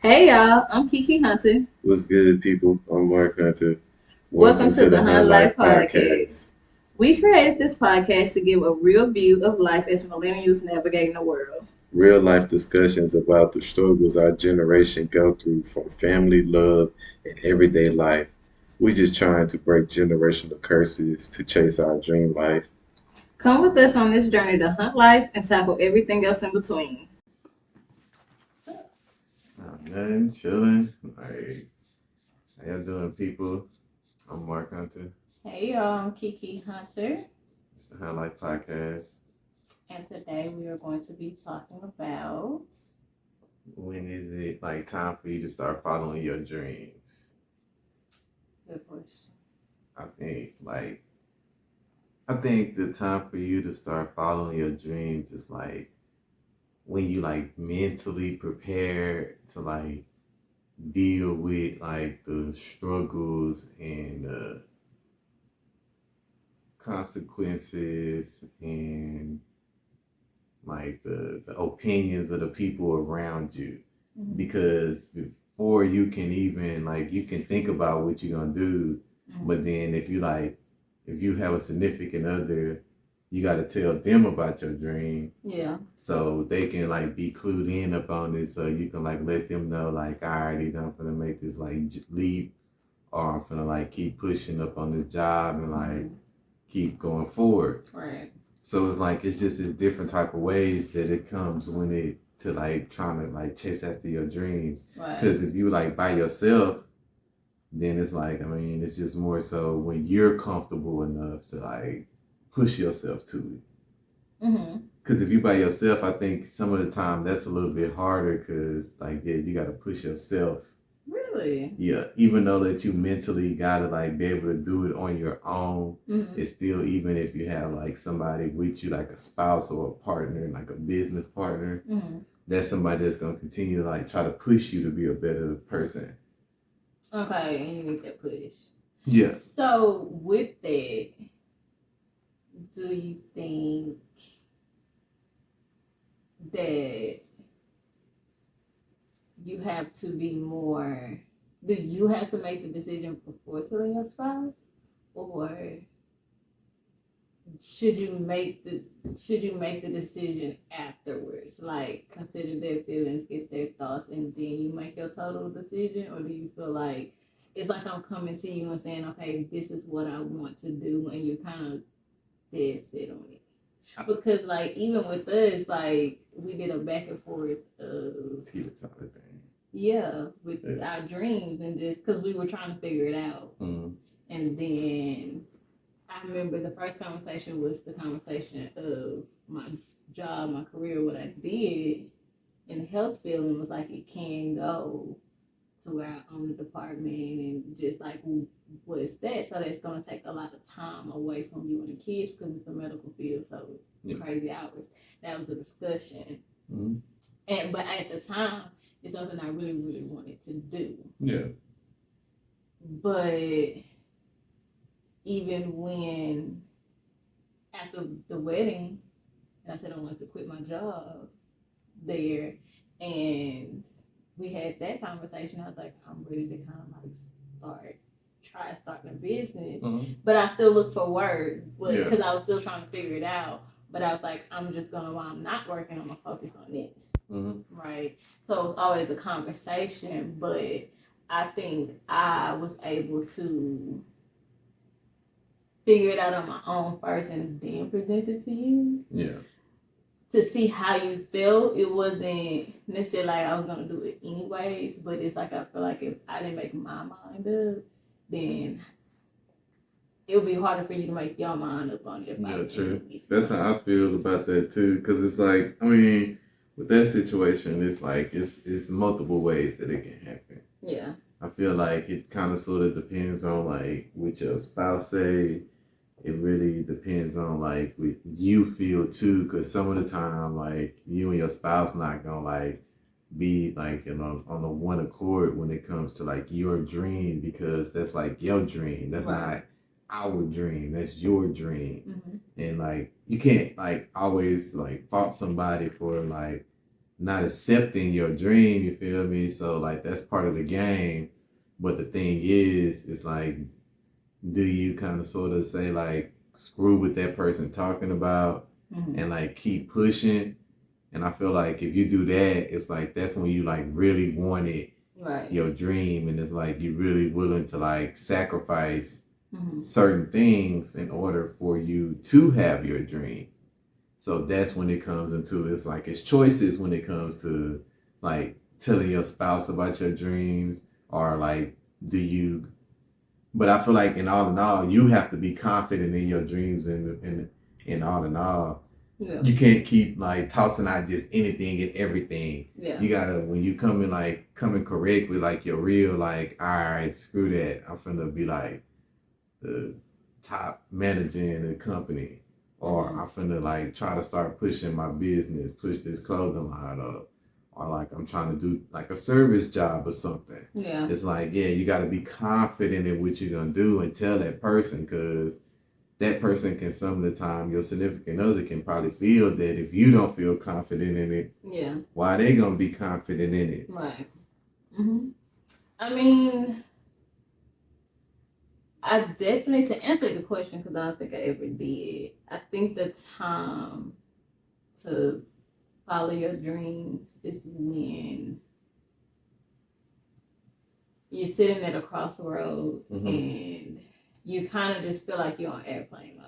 Hey y'all, I'm Kiki Hunter. What's good, people? I'm Mark Hunter. Welcome Welcome to to the the Hunt Hunt Life Life Podcast. Podcast. We created this podcast to give a real view of life as millennials navigating the world. Real life discussions about the struggles our generation go through from family, love, and everyday life. We just trying to break generational curses to chase our dream life. Come with us on this journey to hunt life and tackle everything else in between. Nothing, chilling. How y'all doing, people? I'm Mark Hunter. Hey y'all, I'm Kiki Hunter, It's the Hunt Life Podcast. and today we are going to be talking about. When is it like time for you to start following your dreams? Good question. I think like I think the time for you to start following your dreams is like when you like mentally prepare to like deal with like the struggles and the consequences and like the opinions of the people around you. Because before you can even like you can think about what you're gonna do, but then if you have a significant other, you got to tell them about your dream. Yeah. So they can like be clued in upon it, so you can like let them know like, all right, either I'm gonna make this like leap, or I'm gonna like keep pushing up on this job and like keep going forward. Right. So it's like it's different type of ways that it comes when it to like trying to like chase after your dreams. Right. Because if you like by yourself, then it's like, I mean, it's just more so when you're comfortable enough to like push yourself to it. Because if you by yourself, I think some of the time that's a little bit harder because like yeah, you got to push yourself. Really? Yeah, even though that you mentally gotta like be able to do it on your own, it's still, even if you have like somebody with you, like a spouse or a partner, like a business partner, that's somebody that's gonna continue to like try to push you to be a better person. Okay, and you need that push. Yeah. So with that, do you think that you have to be more? Do you have to make the decision before telling your spouse, or should you make the decision afterwards? Like consider their feelings, get their thoughts, and then you make your total decision, or do you feel like it's like I'm coming to you and saying, okay, this is what I want to do, and you kind of dead set on it? Because like even with us, like we did a back and forth of yeah with our dreams and just because we were trying to figure it out. And then I remember the first conversation was the conversation of my job, my career, what I did in the health field, and was like it can go to where I own the department and just like what's that? So that's gonna take a lot of time away from you and the kids because it's a medical field, so it's crazy hours. That was a discussion. And but at the time, it's something I really, really wanted to do. Yeah. But even when after the wedding, and I said I wanted to quit my job there, and we had that conversation. I was like, I'm ready to kind of like try starting a business, but I still look for work because I was still trying to figure it out. But I was like, I'm just gonna while I'm not working, I'm gonna focus on this, right? So it was always a conversation, but I think I was able to figure it out on my own first and then present it to you. Yeah. To see how you feel. It wasn't necessarily like I was gonna do it anyways, but it's like I feel like if I didn't make my mind up, then it would be harder for you to make your mind up on it. Yeah, true. That's how I feel about that too. Because it's like, I mean, with that situation, it's like it's multiple ways that it can happen. Yeah. I feel like it kind of sort of depends on like what your spouse say. It really depends on like what you feel too. Because some of the time, like you and your spouse not gonna like be like on the one accord when it comes to like your dream, because that's like your dream. That's not our dream. That's your dream. And like you can't like always like fault somebody for like not accepting your dream, you feel me? So like that's part of the game. But the thing is like, do you kind of sort of say like screw what that person talking about and like keep pushing? And I feel like if you do that, it's like that's when you like really wanted your dream, and it's like you're really willing to like sacrifice certain things in order for you to have your dream. So that's when it comes into it's like it's choices when it comes to like telling your spouse about your dreams, or like do you, but I feel like in all, you have to be confident in your dreams, and in all in all. Yeah. You can't keep like tossing out just anything and everything. Yeah. You gotta, when you come in correct with like your real like, all right, screw that. I'm finna be like the top manager in the company, or I'm finna like try to start pushing my business, push this clothing line up, or like I'm trying to do like a service job or something. Yeah. It's like, yeah, you gotta be confident in what you're gonna do and tell that person, because that person can, some of the time, your significant other can probably feel that if you don't feel confident in it, yeah, why are they gonna be confident in it? Right. I mean, I definitely, to answer the question, because I don't think I ever did, I think the time to follow your dreams is when you're sitting at a crossroad and you kind of just feel like you're on airplane mode.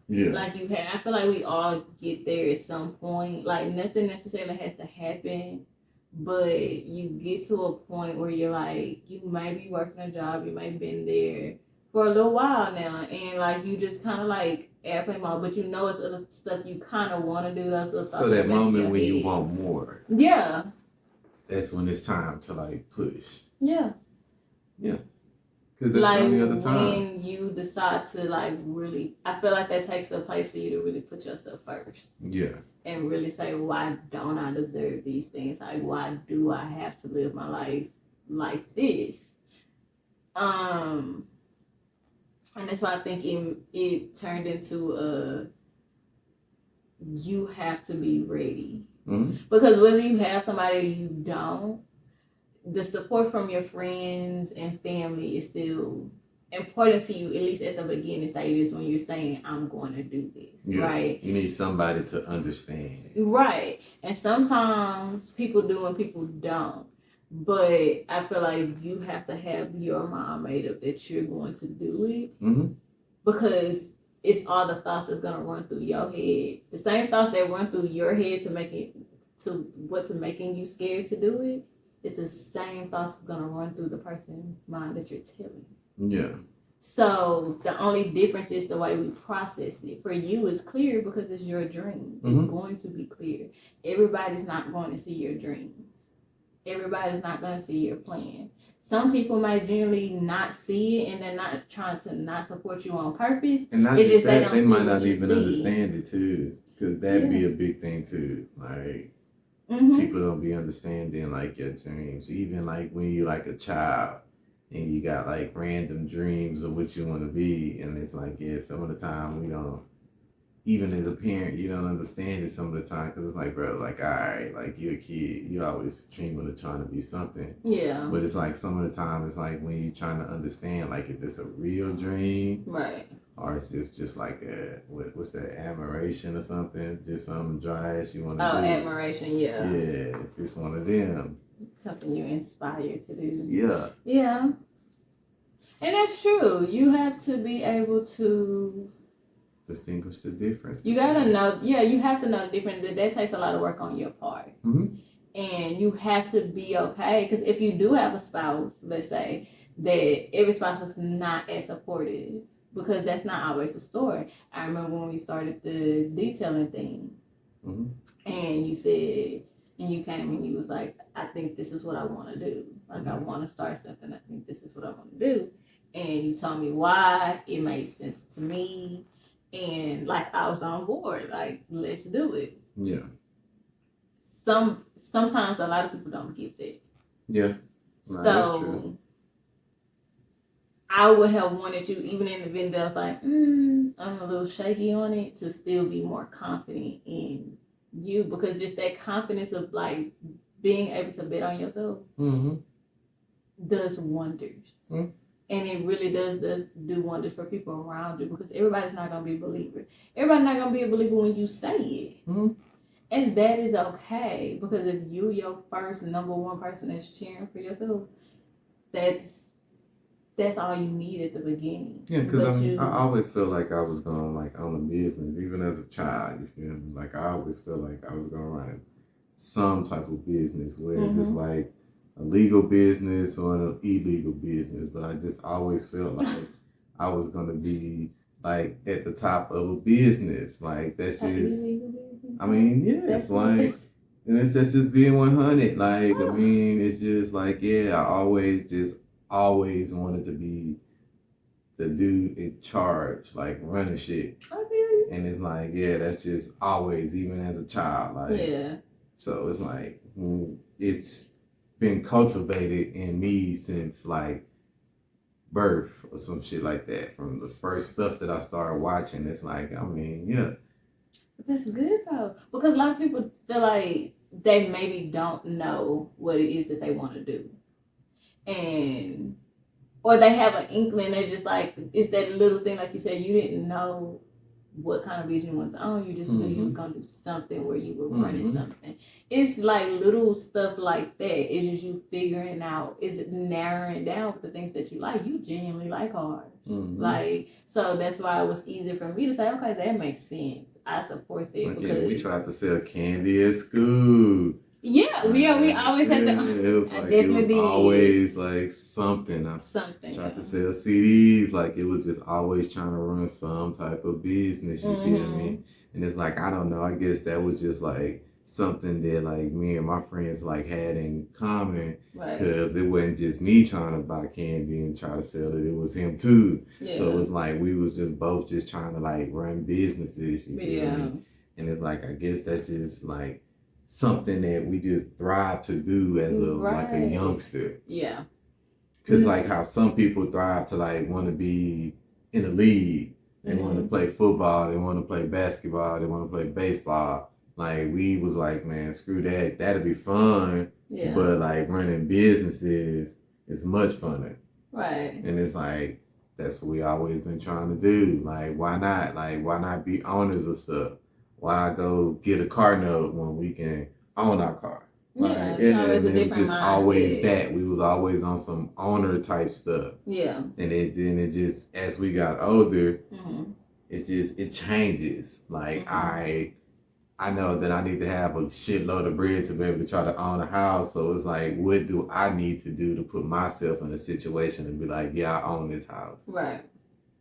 Yeah. Like I feel like we all get there at some point. Like nothing necessarily has to happen, but you get to a point where you're like, you might be working a job, you might have been there for a little while now, and like you just kind of like airplane mode, but you know it's other stuff you kind of want to do. Those little so that moment when you want more. Yeah. That's when it's time to like push. Yeah. Yeah. Like when you decide to like really, I feel like that takes a place for you to really put yourself first. Yeah. And really say, why don't I deserve these things? Like, why do I have to live my life like this? And that's why I think it turned into you have to be ready. Because whether you have somebody or you don't, the support from your friends and family is still important to you, at least at the beginning stages when you're saying, I'm going to do this, right? You need somebody to understand. Right. And sometimes people do and people don't. But I feel like you have to have your mind made up that you're going to do it. Because it's all the thoughts that's going to run through your head. The same thoughts that run through your head to what's making you scared to do it. It's the same thoughts that's going to run through the person's mind that you're telling. Yeah. So the only difference is the way we process it. For you, it's clear because it's your dream. It's going to be clear. Everybody's not going to see your dreams. Everybody's not going to see your plan. Some people might generally not see it, and they're not trying to not support you on purpose. And not just that, they might not even understand it too, because that'd be a big thing too. Like, people don't be understanding like your dreams, even like when you like a child and you got like random dreams of what you want to be, and it's like, yeah, some of the time we don't, even as a parent, you don't understand it some of the time, because it's like, bro, like, all right, like you're a kid, you always dreaming of trying to be something. Yeah. But it's like some of the time it's like when you're trying to understand, like, is this a real dream? Right. Or is this just like what's that, admiration or something? Just some dry ass you want to do? Oh, admiration, yeah. Yeah, it's one of them. Something you're inspired to do. Yeah. Yeah. And that's true. You have to be able to distinguish the difference. You gotta know, you have to know the difference. That takes a lot of work on your part. And you have to be okay, because if you do have a spouse, let's say, that every spouse is not as supportive, because that's not always the story. I remember when we started the detailing thing, and you said, and you came and you was like, I think this is what I want to do. Like, I want to start something. I think this is what I want to do. And you told me why. It made sense to me. And like, I was on board. Like, let's do it. Yeah. Sometimes a lot of people don't get that. Yeah. No, that's true. I would have wanted you, even in the video, I was like, I'm a little shaky on it, to still be more confident in you, because just that confidence of like being able to bet on yourself does wonders. And it really does do wonders for people around you, because everybody's not gonna be a believer. Everybody's not gonna be a believer when you say it. And that is okay, because if you your first number one person that's cheering for yourself, that's all you need at the beginning. Yeah, because I always felt like I was going to like own a business, even as a child. You feel me? Like I always felt like I was going to run some type of business, whether it's just like a legal business or an illegal business. But I just always felt like I was going to be like at the top of a business. Like that's just, I mean, yeah, it's like, and it's just being 100. Like, I mean, it's just like, yeah, I always wanted to be the dude in charge, like running shit. And it's like, yeah, that's just always, even as a child. Like, yeah. So it's like, it's been cultivated in me since like birth or some shit like that. From the first stuff that I started watching, it's like, I mean, yeah. That's good though, because a lot of people feel like they maybe don't know what it is that they want to do. And or they have an inkling, they're just like, it's that little thing, like you said, you didn't know what kind of vision was on, you just knew you was gonna do something where you were running something. It's like little stuff like that. It's just you figuring out, is it narrowing down the things that you like. You genuinely like cars. Like, so that's why it was easy for me to say, okay, that makes sense. I support that. Like, because we tried to sell candy at school. Yeah, we always had to. It was like, it was always like something. I tried to sell CDs. Like, it was just always trying to run some type of business. You feel me? And it's like, I don't know. I guess that was just like something that like me and my friends like had in common, because it wasn't just me trying to buy candy and try to sell it. It was him too. Yeah. So it was like we was just both just trying to like run businesses. You feel me? And it's like, I guess that's just like something that we just thrive to do as a like a youngster. Yeah. Because like how some people thrive to like want to be in the league. They want to play football. They want to play basketball. They want to play baseball. Like we was like, man, screw that. That'd be fun. Yeah. But like running businesses is much funner. Right. And it's like, that's what we always been trying to do. Like, why not? Like, why not be owners of stuff? Why go get a car note when we can own our car? Like, yeah, it's a different just mindset. Always that. We was always on some owner type stuff. Yeah. And it just, as we got older, it changes. Like I know that I need to have a shitload of bread to be able to try to own a house. So it's like, what do I need to do to put myself in a situation and be like, yeah, I own this house. Right.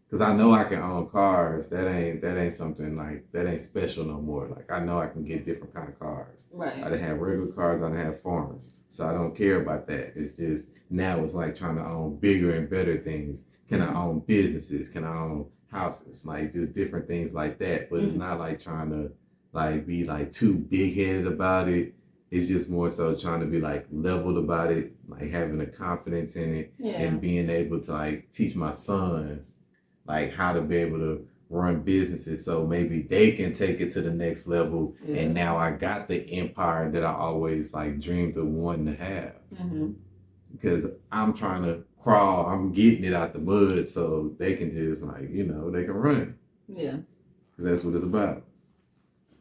Because I know I can own cars. That ain't something like, that ain't special no more. Like, I know I can get different kind of cars. Right. I done have regular cars, I done have foreigns. So I don't care about that. It's just, now it's like trying to own bigger and better things. Can I own businesses? Can I own houses? Like, just different things like that. But it's not like trying to like be like too big-headed about it. It's just more so trying to be like leveled about it, like having a confidence in it, and being able to like teach my sons like how to be able to run businesses, so maybe they can take it to the next level. And now I got the empire that I always like dreamed of wanting to have. Because I'm trying to crawl, I'm getting it out the mud so they can just like, you know, they can run. Yeah. Because that's what it's about.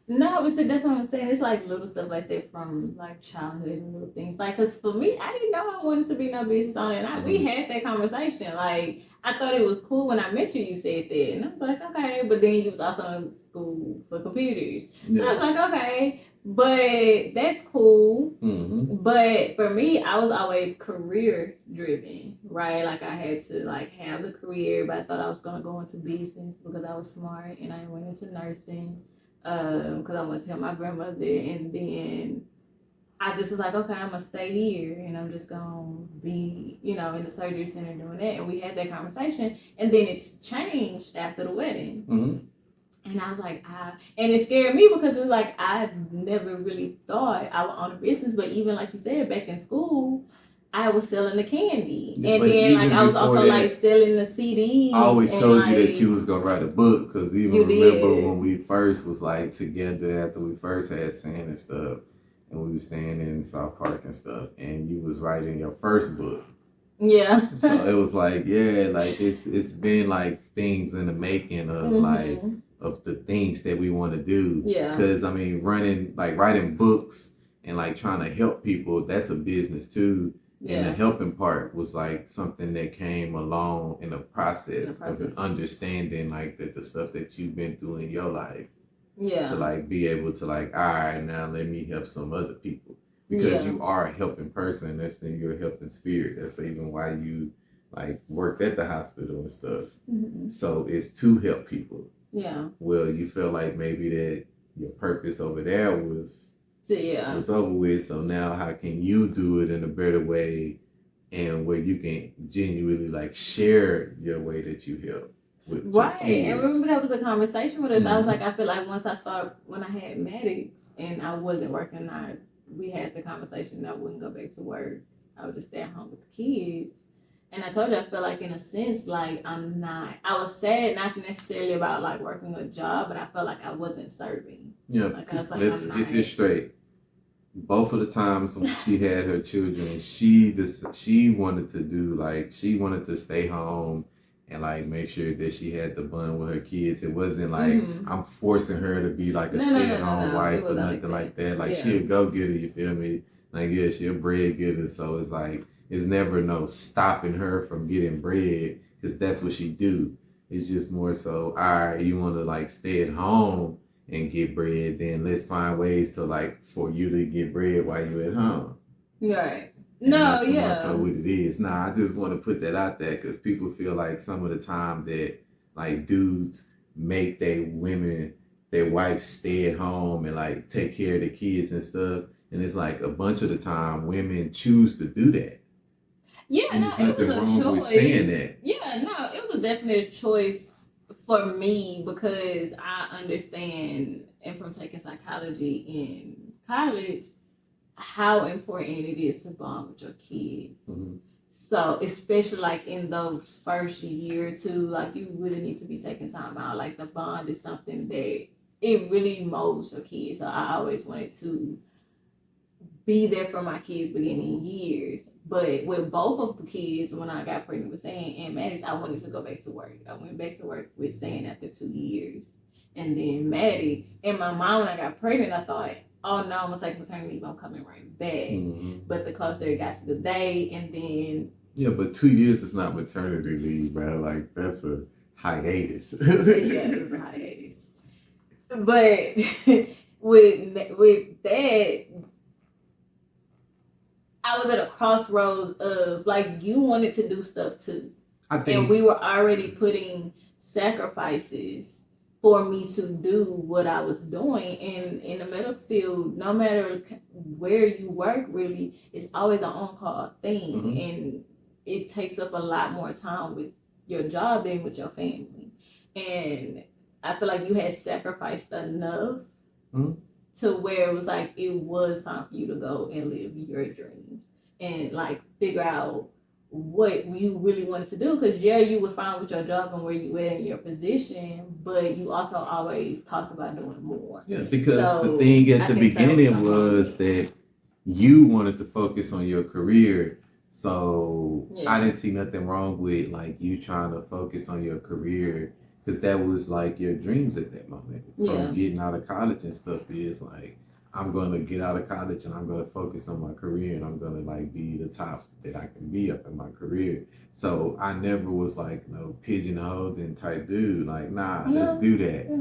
No, but that's what I'm saying. It's like little stuff like that from like childhood and little things. Like, cause for me, I didn't know I wanted to be no business owner, and we had that conversation. Like, I thought it was cool when I met you. You said that, and I was like, okay. But then you was also in school for computers. Yeah. And I was like, okay, but that's cool. But for me, I was always career driven, right? Like I had to like have a career, but I thought I was gonna go into business because I was smart, and I went into nursing. Because I wanted to help my grandmother, and then I just was like, okay, I'm gonna stay here, and I'm just gonna be, you know, in the surgery center doing that. And we had that conversation, and then it's changed after the wedding. And I was like, and it scared me because it's like I never really thought I would own a business. But even like you said, back in school, I was selling the candy, Yeah, and but then like even I was also before that, like selling the CDs. I always and told like, you that you was gonna write a book, because even You remember did. when we first was like together after we first had sand and stuff, and we was staying in South Park and stuff, and you was writing your first book. Yeah. So it was like, yeah, like it's been like things in the making of like of the things that we want to do. Yeah. Because I mean, writing books and like trying to help people, that's a business too. And the helping part was like something that came along in the process of an understanding like that the stuff that you've been through in your life. Yeah. To like be able to like, all right, now let me help some other people. Because you are a helping person. That's in your helping spirit. That's even why you like worked at the hospital and stuff. So it's to help people. Yeah. Well, you feel like maybe that your purpose over there was over with. So now how can you do it in a better way, and where you can genuinely like share your way that you help? Right, and remember that was a conversation with us. I was like, I feel like when I had Maddox and I wasn't working, we had the conversation that I wouldn't go back to work. I would just stay at home with the kids. And I told you, I feel like in a sense, like I was sad, not necessarily about like working a job, but I felt like I wasn't serving. Yeah, like, let's get this straight. Both of the times when she had her children, she wanted to stay home and like make sure that she had the bond with her kids. It wasn't like I'm forcing her to be like a stay-at-home wife or nothing like that. Like she a go-getter, you feel me? Like she a bread getter. So it's like it's never no stopping her from getting bread, because that's what she do. It's just more so, all right, you want to like stay at home and get bread, then let's find ways to like for you to get bread while you're at home. Right. And that's more so what it is. Nah, I just want to put that out there because people feel like some of the time that like dudes make their wives stay at home and like take care of the kids and stuff. And it's like a bunch of the time women choose to do that. Yeah, and no, it was a choice. With saying that. Yeah, no, it was definitely a choice for me because I understand, and from taking psychology in college, how important it is to bond with your kids. So especially like in those first year or two, like you really need to be taking time out. Like the bond is something that it really molds your kids. So I always wanted to be there for my kids beginning years. But with both of the kids, when I got pregnant with Sam and Maddox, I wanted to go back to work. I went back to work with Sam after 2 years. And then Maddox, in my mind when I got pregnant, I thought, oh no, I'm gonna take maternity leave, I'm coming right back. But the closer it got to the day, and then but 2 years is not maternity leave, bro. Like that's a hiatus. It was a hiatus. But with that, I was at a crossroads of like you wanted to do stuff too, and we were already putting sacrifices for me to do what I was doing. And in the medical field, no matter where you work, really, it's always an on-call thing, and it takes up a lot more time with your job than with your family. And I feel like you had sacrificed enough to where it was like it was time for you to go and live your dreams and like figure out what you really wanted to do, because you were fine with your job and where you were in your position, but you also always talked about doing more. Yeah, because the thing at the beginning was that you wanted to focus on your career. So I didn't see nothing wrong with like you trying to focus on your career, because that was like your dreams at that moment. From getting out of college and stuff is like, I'm going to get out of college and I'm going to focus on my career and I'm going to like be the top that I can be up in my career. So I never was like no pigeonholed and type dude. Like, nah, let's do that.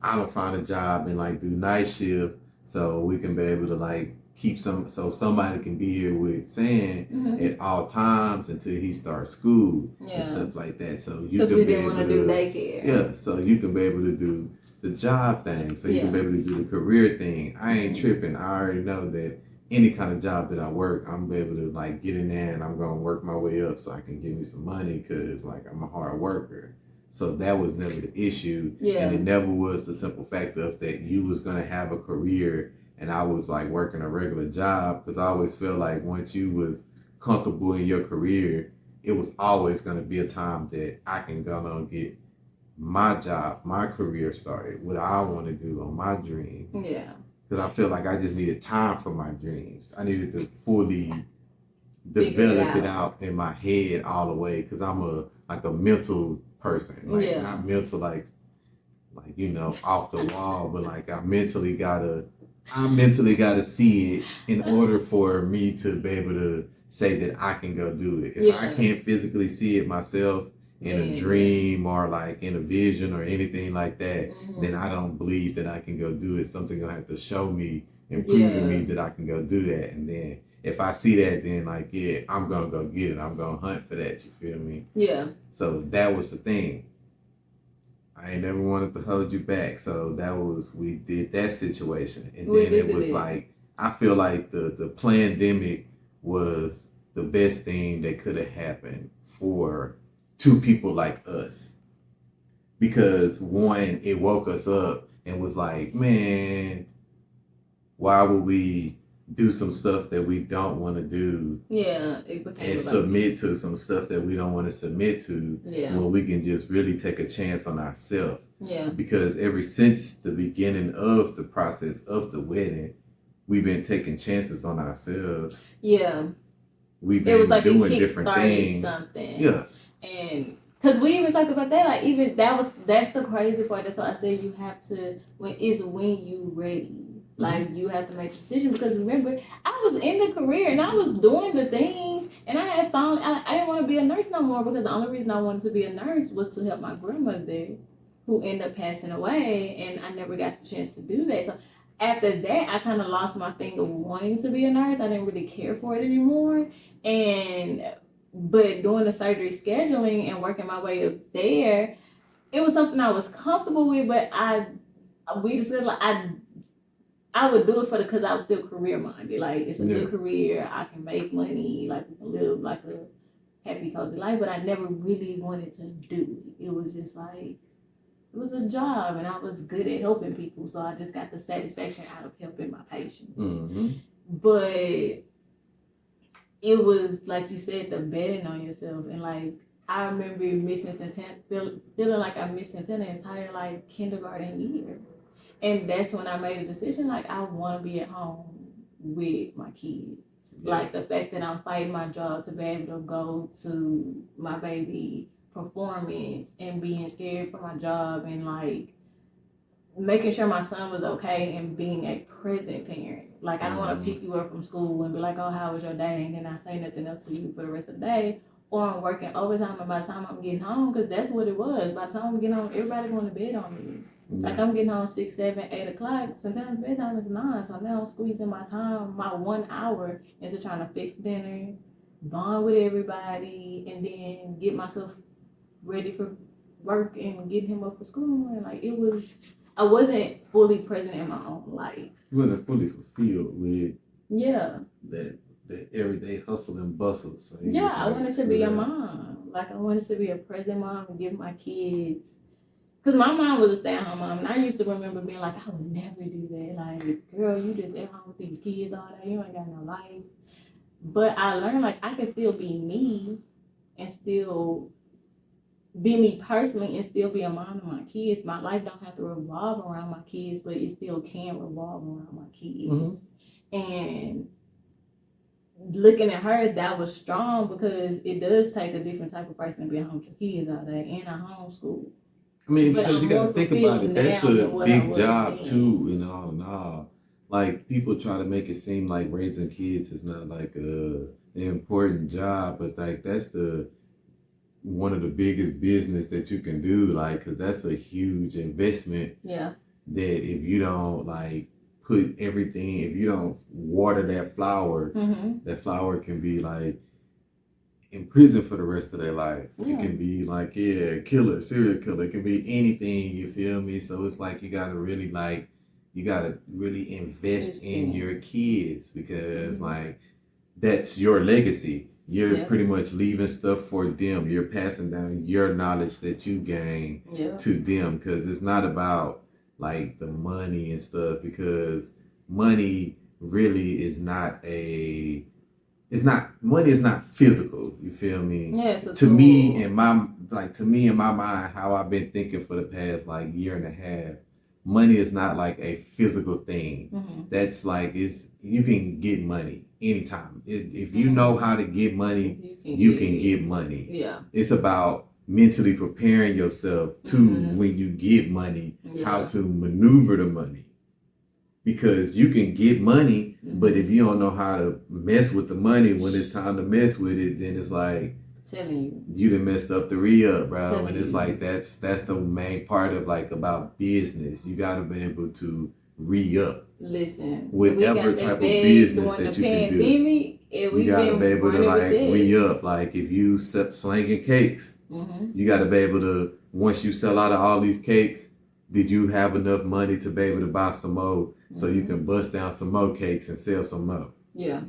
I'm going to find a job and like do night shift so we can be able to like keep so somebody can be here with Sam at all times until he starts school and stuff like that. So you can be able to do daycare. Yeah, so you can be able to do the job thing, so you can be able to do the career thing. I ain't tripping. I already know that any kind of job that I work, I'm be able to like get in there and I'm gonna work my way up so I can get me some money, because like I'm a hard worker. So that was never the issue. And it never was the simple fact of that you was gonna have a career and I was like working a regular job, because I always feel like once you was comfortable in your career, it was always going to be a time that I can go and get my job, my career started, what I want to do on my dreams. Yeah. Because I feel like I just needed time for my dreams. I needed to fully Figure develop it out in my head all the way. Because I'm a mental person, like not mental like off the wall, but like I mentally gotta see it in order for me to be able to say that I can go do it. If I can't physically see it myself in a dream or like in a vision or anything like that, then I don't believe that I can go do it. Something gonna have to show me and prove to me that I can go do that. And then if I see that, then like, I'm gonna go get it. I'm gonna hunt for that. You feel me? Yeah. So that was the thing. I ain't never wanted to hold you back. So we did that situation. And then it was like, I feel like the pandemic was the best thing that could have happened for two people like us. Because one, it woke us up and was like, man, why would we do some stuff that we don't want to do? Yeah. And submit to some stuff that we don't want to submit to. Yeah. When we can just really take a chance on ourselves. Yeah. Because ever since the beginning of the process of the wedding, we've been taking chances on ourselves. Yeah. We've been doing different things. Something. Yeah. And because we even talked about that, like even that's the crazy part. That's why I say you have to when you ready. Like you have to make a decision, because remember, I was in the career and I was doing the things, and I had found I didn't want to be a nurse no more, because the only reason I wanted to be a nurse was to help my grandmother, who ended up passing away, and I never got the chance to do that. So after that, I kind of lost my thing of wanting to be a nurse. I didn't really care for it anymore, but doing the surgery scheduling and working my way up there, it was something I was comfortable with, but we decided like I would do it because I was still career minded. Like, it's a good career. I can make money. Like, we can live like a happy, cozy life. But I never really wanted to do it. It was just like, it was a job, and I was good at helping people. So I just got the satisfaction out of helping my patients. Mm-hmm. But it was, like you said, the betting on yourself. And like, I remember feeling like I missed an entire like kindergarten year. And that's when I made a decision, like, I want to be at home with my kids. Yeah. Like, the fact that I'm fighting my job to be able to go to my baby performance and being scared for my job, and, like, making sure my son was okay and being a present parent. Like, I don't want to pick you up from school and be like, oh, how was your day? And then I say nothing else to you for the rest of the day. Or I'm working overtime, and by the time I'm getting home, because that's what it was. By the time I'm getting home, everybody going to bed on me. Like, I'm getting home 6, 7, 8 o'clock. Sometimes bedtime is 9. So now I'm squeezing my time, my 1 hour, into trying to fix dinner, bond with everybody, and then get myself ready for work and get him up for school. And like, I wasn't fully present in my own life. You wasn't fully fulfilled with that everyday hustle and bustle. So I wanted to be a mom. Like, I wanted to be a present mom and give my kids. Because my mom was a stay-at-home mom, and I used to remember being like, I would never do that. Like, girl, you just at home with these kids all day. You ain't got no life. But I learned, like, I can still be me and still be me personally and still be a mom to my kids. My life don't have to revolve around my kids, but it still can revolve around my kids. Mm-hmm. And looking at her, that was strong, because it does take a different type of person to be at home with your kids all day and a homeschool. I mean, because you got to think about it. That's a big job too, you know. No, like, people try to make it seem like raising kids is not like an important job, but like, that's one of the biggest business that you can do. Like, because that's a huge investment. Yeah. That if you don't like put everything, if you don't water that flower, that flower can be like in prison for the rest of their life. Yeah. It can be like, killer, serial killer. It can be anything, you feel me? So it's like, you gotta really invest in your kids, because like, that's your legacy. You're pretty much leaving stuff for them. You're passing down your knowledge that you gain to them, because it's not about like the money and stuff, because money really is not a money is not physical. You feel me? Yeah, it's a To tool. me in my mind, how I've been thinking for the past like year and a half, money is not like a physical thing. Mm-hmm. That's like you can get money anytime. If you know how to get money, you can get money. Yeah. It's about mentally preparing yourself to when you get money, how to maneuver the money. Because you can get money, but if you don't know how to mess with the money when it's time to mess with it, then it's like telling you done messed up the re-up, bro. And it's like that's the main part of like about business. You gotta be able to re-up. Listen, whatever type of business that you can do. You gotta be able to like re-up. Like if you slanging cakes, you gotta be able to, once you sell out of all these cakes, did you have enough money to be able to buy some more so you can bust down some more cakes and sell some more? Yeah.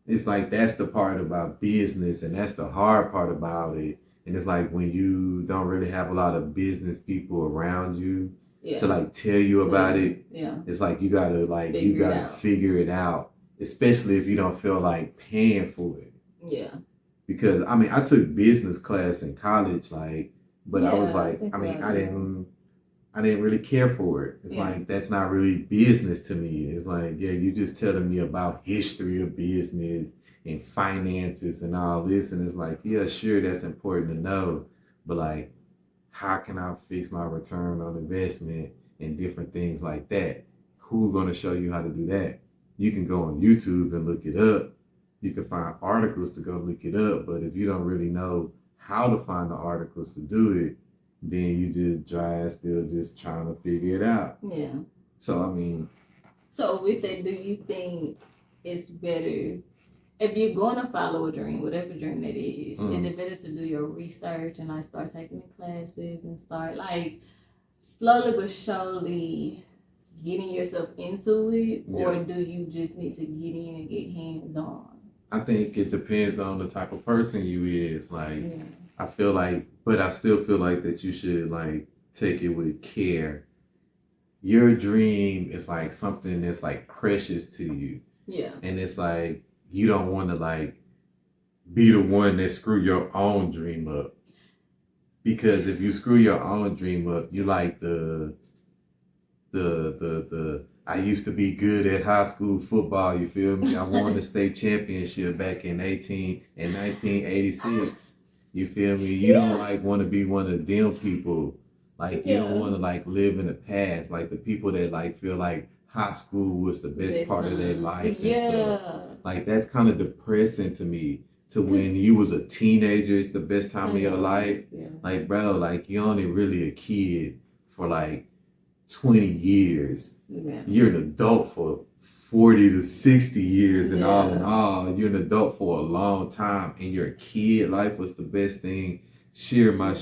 It's like that's the part about business, and that's the hard part about it. And it's like when you don't really have a lot of business people around you to like tell you about it. Yeah. It's like you gotta figure it out, especially if you don't feel like paying for it. Yeah. Because I mean, I took business class in college, like, but I was like, I didn't really care for it. It's like, that's not really business to me. It's like, yeah, you just telling me about history of business and finances and all this. And it's like, yeah, sure, that's important to know. But like, how can I fix my return on investment and different things like that? Who's going to show you how to do that? You can go on YouTube and look it up. You can find articles to go look it up. But if you don't really know how to find the articles to do it, then you just still just trying to figure it out. Yeah. So, I mean. So, with that, do you think it's better, if you're going to follow a dream, whatever dream that is it better to do your research and like start taking classes and start like slowly but surely getting yourself into it? Or do you just need to get in and get hands-on? I think it depends on the type of person you is. Like, I feel like, but I still feel like that you should like take it with care. Your dream is like something that's like precious to you. Yeah. And it's like, you don't want to like be the one that screw your own dream up. Because if you screw your own dream up, you like the I used to be good at high school football, you feel me? I won the state championship back in 1986. You feel me? You don't like want to be one of them people. Like you don't want to like live in the past. Like the people that like feel like high school was the best part of their life and stuff. Like that's kind of depressing to me. To when you was a teenager, it's the best time of your life. Yeah. Like bro, like you're only really a kid for like 20 years. Yeah. You're an adult for 40 to 60 years, and all in all, you're an adult for a long time, and your kid life was the best thing. Sure, my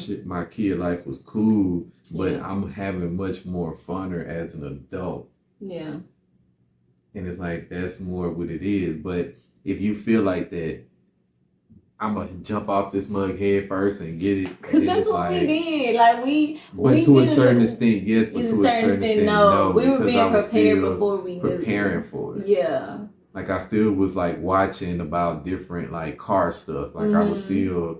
kid life was cool, but I'm having much more funner as an adult. Yeah. And it's like, that's more what it is. But if you feel like that, I'm gonna jump off this mug head first and get it. Cause that's what we did. Like but to a certain extent, yes. But to a certain extent, no. We were being prepared before we preparing for it. Yeah. Like I still was like watching about different like car stuff. Like I was still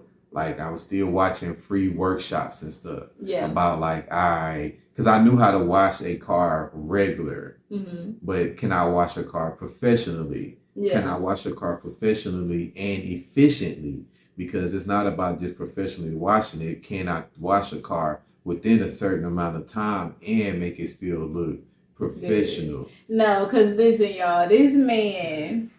watching free workshops and stuff. Yeah. About like because I knew how to wash a car regular, but can I wash a car professionally? Yeah. Can I wash a car professionally and efficiently? Because it's not about just professionally washing it. Can I wash a car within a certain amount of time and make it still look professional? No, because listen, y'all, this man,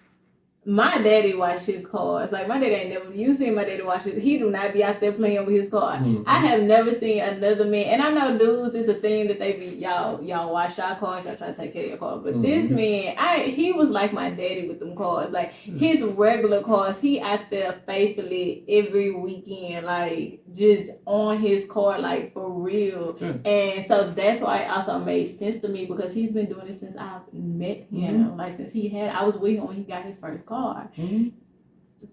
my daddy washed his cars. Like, my daddy ain't never, you see my daddy wash his, he do not be out there playing with his car. I have never seen another man, and I know dudes, it's a thing that they be, y'all wash your cars, y'all try to take care of your car. But this man, he was like my daddy with them cars. Like, his regular cars, he out there faithfully every weekend, like, just on his car, like, for real. And so that's why it also made sense to me, because he's been doing it since I've met him. Like, since I was with him when he got his first car.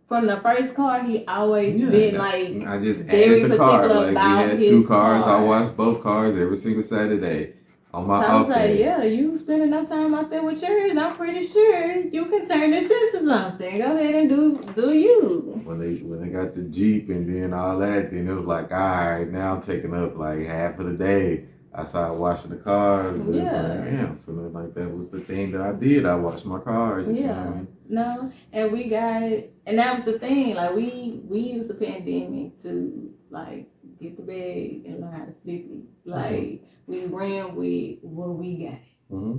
From the first car, he always been like, I just very added the car. Like, about we had two cars. I watched both cars every single Saturday on my So I was off like, day. yeah, you spend enough time out there with yours. I'm pretty sure you can turn this into something. Go ahead and do you. When they got the Jeep and then all that, then it was like, all right, now I'm taking up like half of the day. I started washing the cars, but it's like, Yeah. damn, feeling like that was the thing that I did. I washed my cars. You feel Yeah. me? No. And we got, and that was the thing. Like we used the pandemic to like get the bag and learn how to flip it. Like we ran with what we got. Mm-hmm.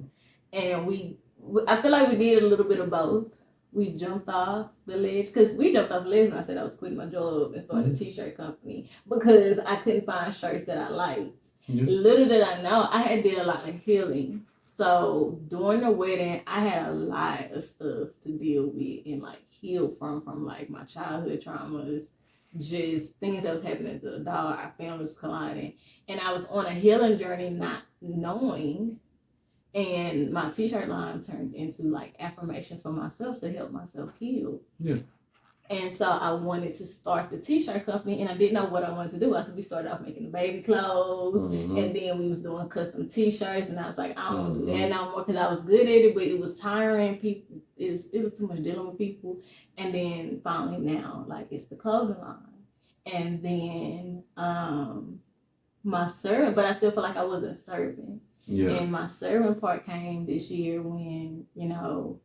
And I feel like we did a little bit of both. We jumped off the ledge because we jumped off the ledge when I said I was quitting my job and starting a t-shirt company because I couldn't find shirts that I liked. Little did I know, I had did a lot of healing. So during the wedding, I had a lot of stuff to deal with and like heal from like my childhood traumas, just things that was happening to the dog. Our family was colliding, and I was on a healing journey, not knowing. And my t-shirt line turned into like affirmations for myself to help myself heal. Yeah. And so I wanted to start the t-shirt company, and I didn't know what I wanted to do. We started off making the baby clothes, and then we was doing custom t-shirts, and I was like, I don't do that no more because I was good at it, but it was tiring. People, it was too much dealing with people. And then finally now, like it's the clothing line, and then my servant, but I still feel like I wasn't serving. Yeah. And my serving part came this year when, you know,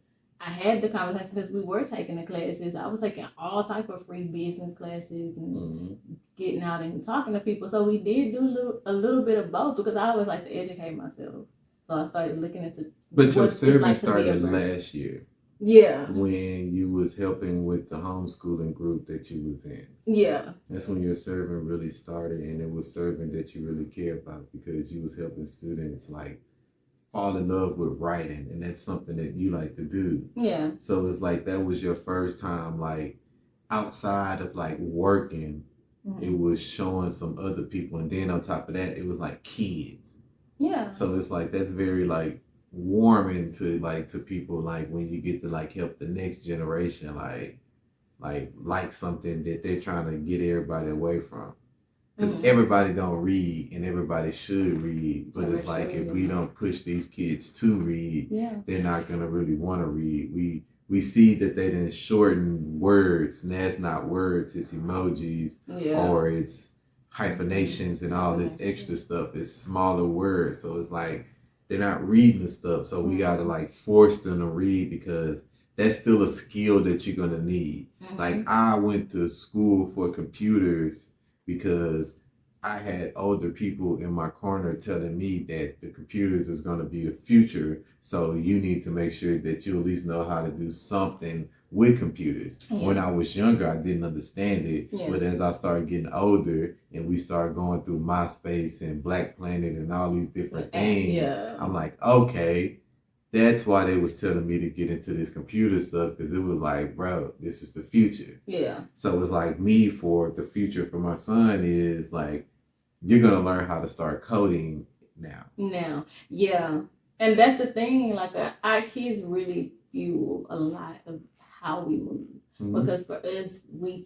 I had the conversation because we were taking the classes. I was taking all type of free business classes and getting out and talking to people. So we did do a little bit of both because I always like to educate myself. So I started looking into. But your serving started last year. Yeah. When you was helping with the homeschooling group that you was in. Yeah. That's when your serving really started, and it was serving that you really care about because you was helping students like fall in love with writing, and that's something that you like to do. Yeah. So it's like that was your first time like outside of like working, it was showing some other people, and then on top of that, it was like kids. Yeah. So it's like that's very like warming to people like when you get to like help the next generation like something that they're trying to get everybody away from, because everybody don't read and everybody should read, but it's like if we don't push these kids to read, they're not gonna really want to read. We see that they didn't shorten words, and that's not words, it's emojis or it's hyphenations and all this extra stuff. It's smaller words, so it's like they're not reading the stuff, so we gotta like force them to read because that's still a skill that you're gonna need. Like I went to school for computers because I had older people in my corner telling me that the computers is gonna be the future, so you need to make sure that you at least know how to do something with computers. When I was younger, I didn't understand it, but as I started getting older and we started going through MySpace and Black Planet and all these different things, I'm like, okay, that's why they was telling me to get into this computer stuff, because it was like, bro, this is the future. Yeah. So it's like me for the future for my son is like, you're going to learn how to start coding now. Yeah. And that's the thing, like our kids really fuel a lot of how we move. Because for us, when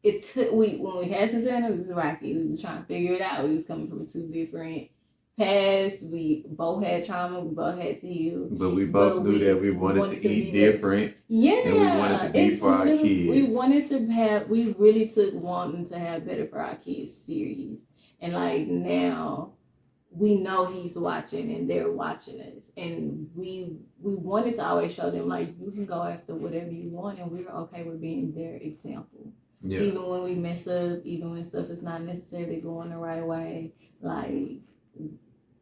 we had Santana, it was rocky. We was trying to figure it out. We was coming from two different paths. We both had trauma. We both had to heal. But we both knew that we wanted to eat different. Yeah. And we wanted to be for our kids. We really took wanting to have better for our kids serious. And like now, we know he's watching and they're watching us, and we wanted to always show them like you can go after whatever you want, and we're okay with being their example. Even when we mess up, even when stuff is not necessarily going the right way, like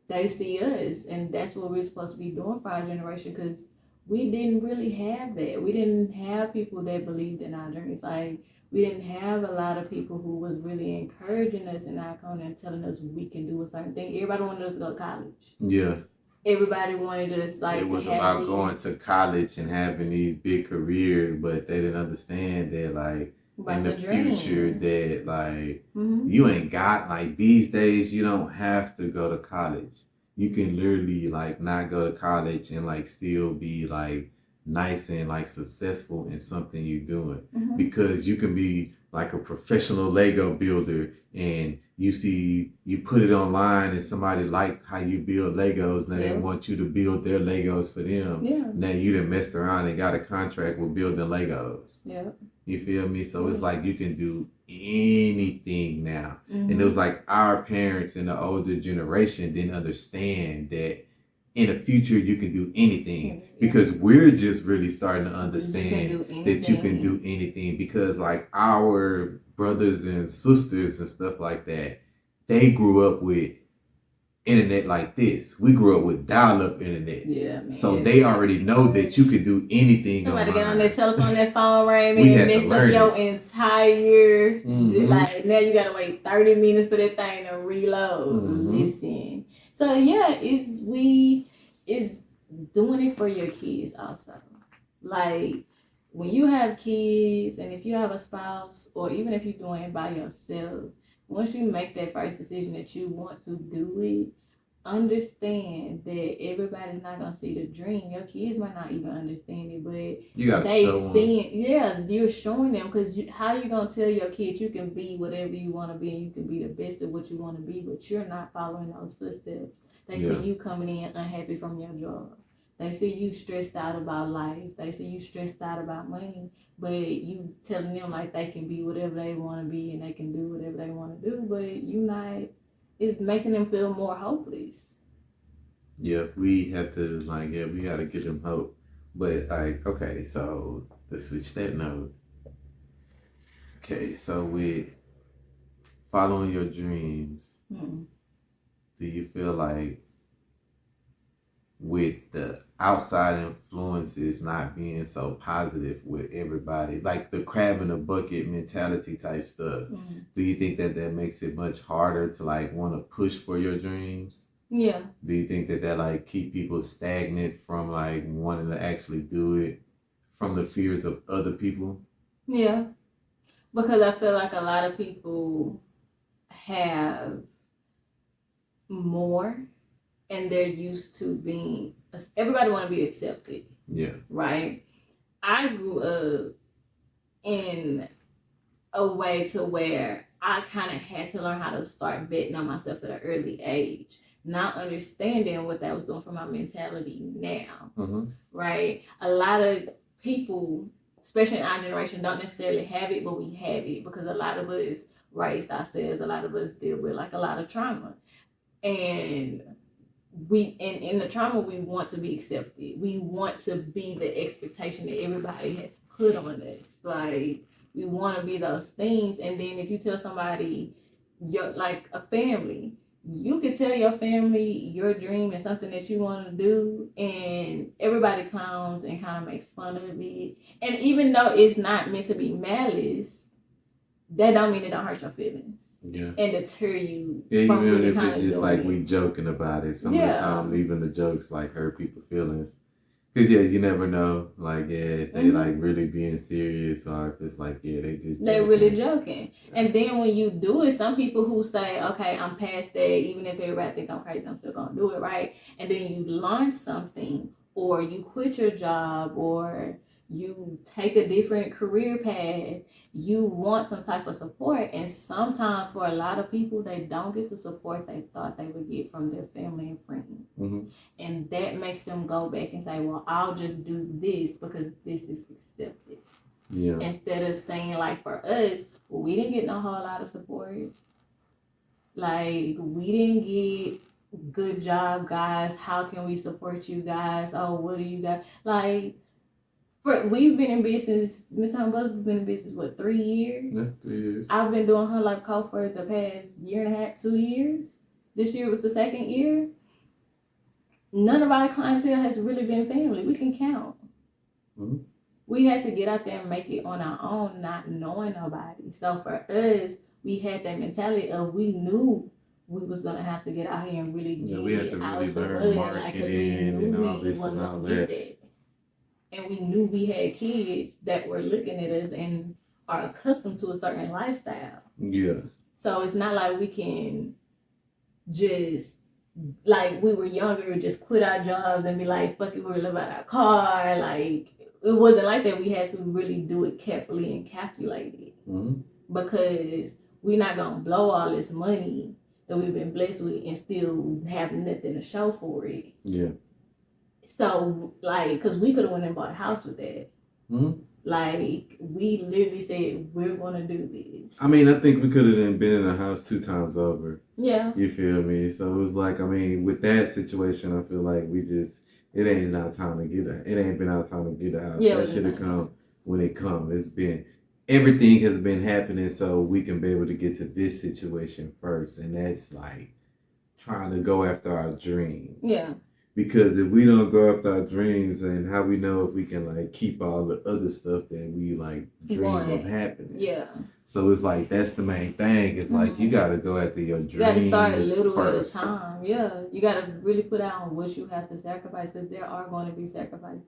they see us, and that's what we're supposed to be doing for our generation, because we didn't really have that. We didn't have people that believed in our dreams. Like we didn't have a lot of people who was really encouraging us in our corner and telling us we can do a certain thing. Everybody wanted us to go to college. Yeah. Everybody wanted us like. It was about going to college and having these big careers, but they didn't understand that like in the future that like you ain't got like these days you don't have to go to college. You can literally like not go to college and like still be like nice and like successful in something you're doing, because you can be like a professional Lego builder and you put it online and somebody liked how you build Legos. Now they want you to build their Legos for them. Yeah. Now you done messed around and got a contract with building Legos. Yeah. You feel me? So it's like you can do anything now. Mm-hmm. And it was like our parents in the older generation didn't understand that in the future you can do anything, because we're just really starting to understand that you can do anything, because like our brothers and sisters and stuff like that, they grew up with internet like this. We grew up with dial-up internet. Yeah, man. So they already know that you could do anything. Somebody online. Get on their telephone, that phone rang, man, messed up your entire like now you gotta wait 30 minutes for that thing to reload. Listen. So yeah, it's doing it for your kids also. Like when you have kids, and if you have a spouse, or even if you're doing it by yourself, once you make that first decision that you want to do it, understand that everybody's not gonna see the dream. Your kids might not even understand it, but you gotta show them. Yeah, you're showing them, because how you gonna tell your kids you can be whatever you want to be and you can be the best at what you want to be, but you're not following those footsteps. They see you coming in unhappy from your job. They see you stressed out about life. They see you stressed out about money, but you telling them like they can be whatever they want to be and they can do whatever they want to do, but you not. It's making them feel more hopeless. Yeah, we have to we gotta give them hope. But okay, so to switch that note. Okay, so with following your dreams, do you feel like with the outside influences not being so positive with everybody, like the crab in the bucket mentality type stuff, do you think that makes it much harder to like want to push for your dreams? Yeah. Do you think that like keep people stagnant from like wanting to actually do it from the fears of other people? Yeah, because I feel like a lot of people have more, and they're used to being, everybody want to be accepted. Yeah. Right? I grew up in a way to where I kind of had to learn how to start betting on myself at an early age, not understanding what that was doing for my mentality now. Right? A lot of people, especially in our generation, don't necessarily have it, but we have it because a lot of us raised ourselves, a lot of us deal with like a lot of trauma. And in the trauma, we want to be accepted. We want to be the expectation that everybody has put on us. Like, we want to be those things. And then if you tell somebody, like a family, you could tell your family your dream is something that you want to do, and everybody comes and kind of makes fun of it. And even though it's not meant to be malice, that don't mean it don't hurt your feelings. Yeah. And deter you. Yeah, even if it's just like we joking about it. Some of the time, even the jokes like hurt people's feelings. Because you never know, if they like really being serious, or if it's like, they just they're really joking. And then when you do it, some people who say, okay, I'm past that, even if everybody think I'm crazy, I'm still gonna do it, right? And then you learn something, or you quit your job, or you take a different career path, you want some type of support. And sometimes for a lot of people, they don't get the support they thought they would get from their family and friends. And that makes them go back and say, well, I'll just do this because this is accepted. Yeah. Instead of saying, like, for us, well, we didn't get no whole lot of support. Like, we didn't get good job, guys. How can we support you guys? Oh, what do you got? Like, we've been in business, Miss Humboldt has been in business, 3 years? That's 3 years. I've been doing Her Life Coach for the past year and a half, 2 years. This year was the 2nd year. None of our clientele has really been family. We can count. We had to get out there and make it on our own, not knowing nobody. So for us, we had that mentality of we knew we was gonna have to get out here and really get we had to really learn marketing and all this and all that. And we knew we had kids that were looking at us and are accustomed to a certain lifestyle. Yeah. So it's not like we can just, like we were younger, just quit our jobs and be like, fuck it, we're live out our car. Like, it wasn't like that. We had to really do it carefully and calculated. Because we're not gonna blow all this money that we've been blessed with and still have nothing to show for it. Yeah. So, like, because we could have went and bought a house with that. Mm-hmm. Like, we literally said, we're going to do this. I mean, I think we could have been in a house 2 times over. Yeah. You feel me? So it was like, I mean, with that situation, I feel like it ain't our time to get it. It ain't been our time to get a house. Yeah, that should have come when it come. Everything has been happening so we can be able to get to this situation first. And that's like trying to go after our dreams. Yeah. Because if we don't go after our dreams, and how we know if we can like keep all the other stuff that we like dream of happening. Yeah. So it's like that's the main thing. It's like you gotta go after your dreams. You gotta start a little first. at a time. Yeah. You gotta really put out what you have to sacrifice, because there are going to be sacrifices.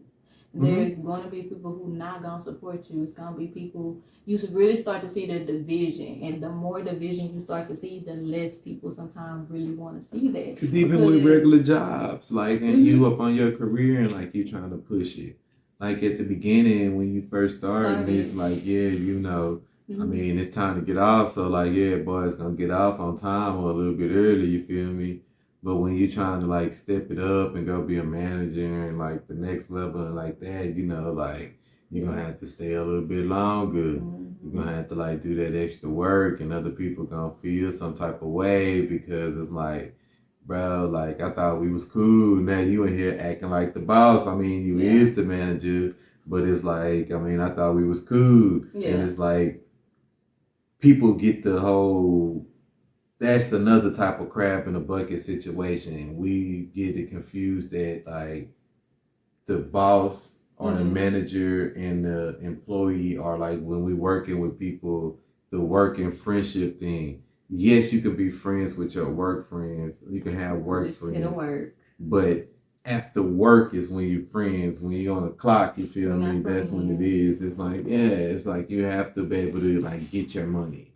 There's going to be people who not going to support you. It's going to be people, you should really start to see the division. And the more division you start to see, the less people sometimes really want to see that. Because even with regular jobs, like, and you up on your career and like you trying to push it. Like at the beginning when you first started, it's like, yeah, you know, I mean, it's time to get off. So like, yeah, boy, it's going to get off on time or a little bit early, you feel me? But when you're trying to like step it up and go be a manager and like the next level and like that, you know, like you're gonna have to stay a little bit longer. You're gonna have to like do that extra work, and other people gonna feel some type of way because it's like, bro, like I thought we was cool. Now you in here acting like the boss. I mean, you is the manager, but it's like, I mean, I thought we was cool. Yeah. And it's like people get the whole. That's another type of crab in a bucket situation. We get it confused that like the boss or the manager and the employee are like when we working with people, the work and friendship thing. Yes, you can be friends with your work friends. You can have work friends. But after work is when you're friends. When you're on the clock, you feel me? That's when it is. It's like, yeah, it's like you have to be able to like get your money.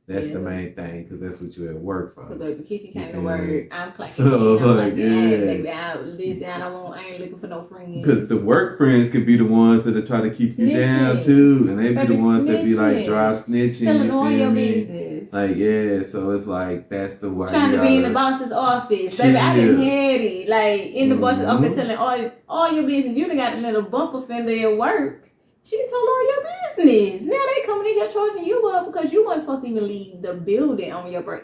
That's the main thing, because that's what you at work for. Because baby, Kiki came to work. I'm clacking. So, like, baby, I ain't looking for no friends. Because the work friends could be the ones that try to keep you down, too. And they be the ones that be, like, dry snitching. Telling all your business. Like, yeah, so it's like, that's the way. Trying to be in the boss's office. Baby, I done had it. Like, in the boss's office telling all your business. You done got a little bumper fender at work. She told all your business. Now they coming in here charging you up because you weren't supposed to even leave the building on your break.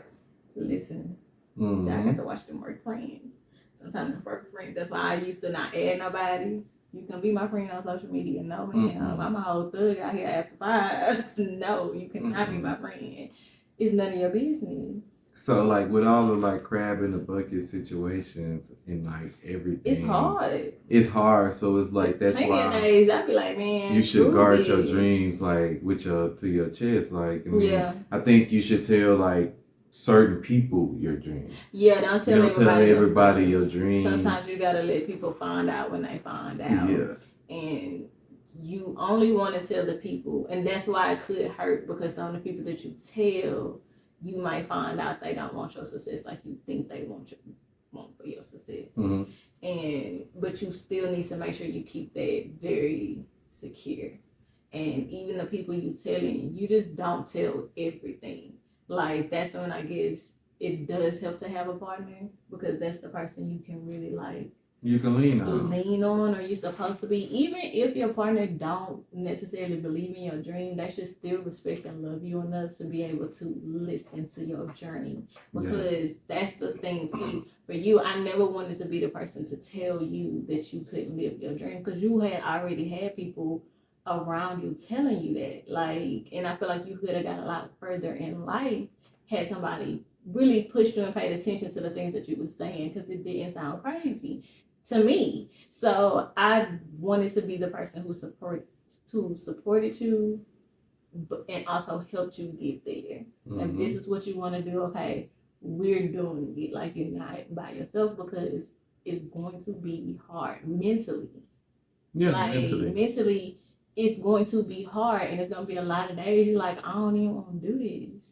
Listen, I have to watch them work friends. Sometimes the work friends. That's why I used to not add nobody. You can be my friend on social media. No, man. I'm a whole thug out here after 5. No, you cannot be my friend. It's none of your business. So, like, with all the, like, crab in the bucket situations and, like, everything. It's hard. It's hard. So, it's like, that's why. Days, I be like, man. You should guard your dreams, like, with to your chest. Like, I mean, I think you should tell, like, certain people your dreams. Yeah, don't tell everybody your dreams. Sometimes you got to let people find out when they find out. Yeah. And you only want to tell the people. And that's why it could hurt, because some of the people that you tell, you might find out they don't want your success like you think they want for your success. But you still need to make sure you keep that very secure. And even the people you telling, you just don't tell everything. Like, that's when I guess it does help to have a partner, because that's the person you can really like. You can lean on, or you're supposed to be. Even if your partner don't necessarily believe in your dream, they should still respect and love you enough to be able to listen to your journey. Because that's the thing too. For you, I never wanted to be the person to tell you that you couldn't live your dream, because you had already had people around you telling you that. Like, and I feel like you could have got a lot further in life had somebody really pushed you and paid attention to the things that you were saying, because it didn't sound crazy to me. So I wanted to be the person who supported you, and also helped you get there. If this is what you want to do, okay, we're doing it. Like, you're not by yourself, because it's going to be hard mentally. Yeah, like, mentally, it's going to be hard, and it's going to be a lot of days you're like, I don't even want to do this.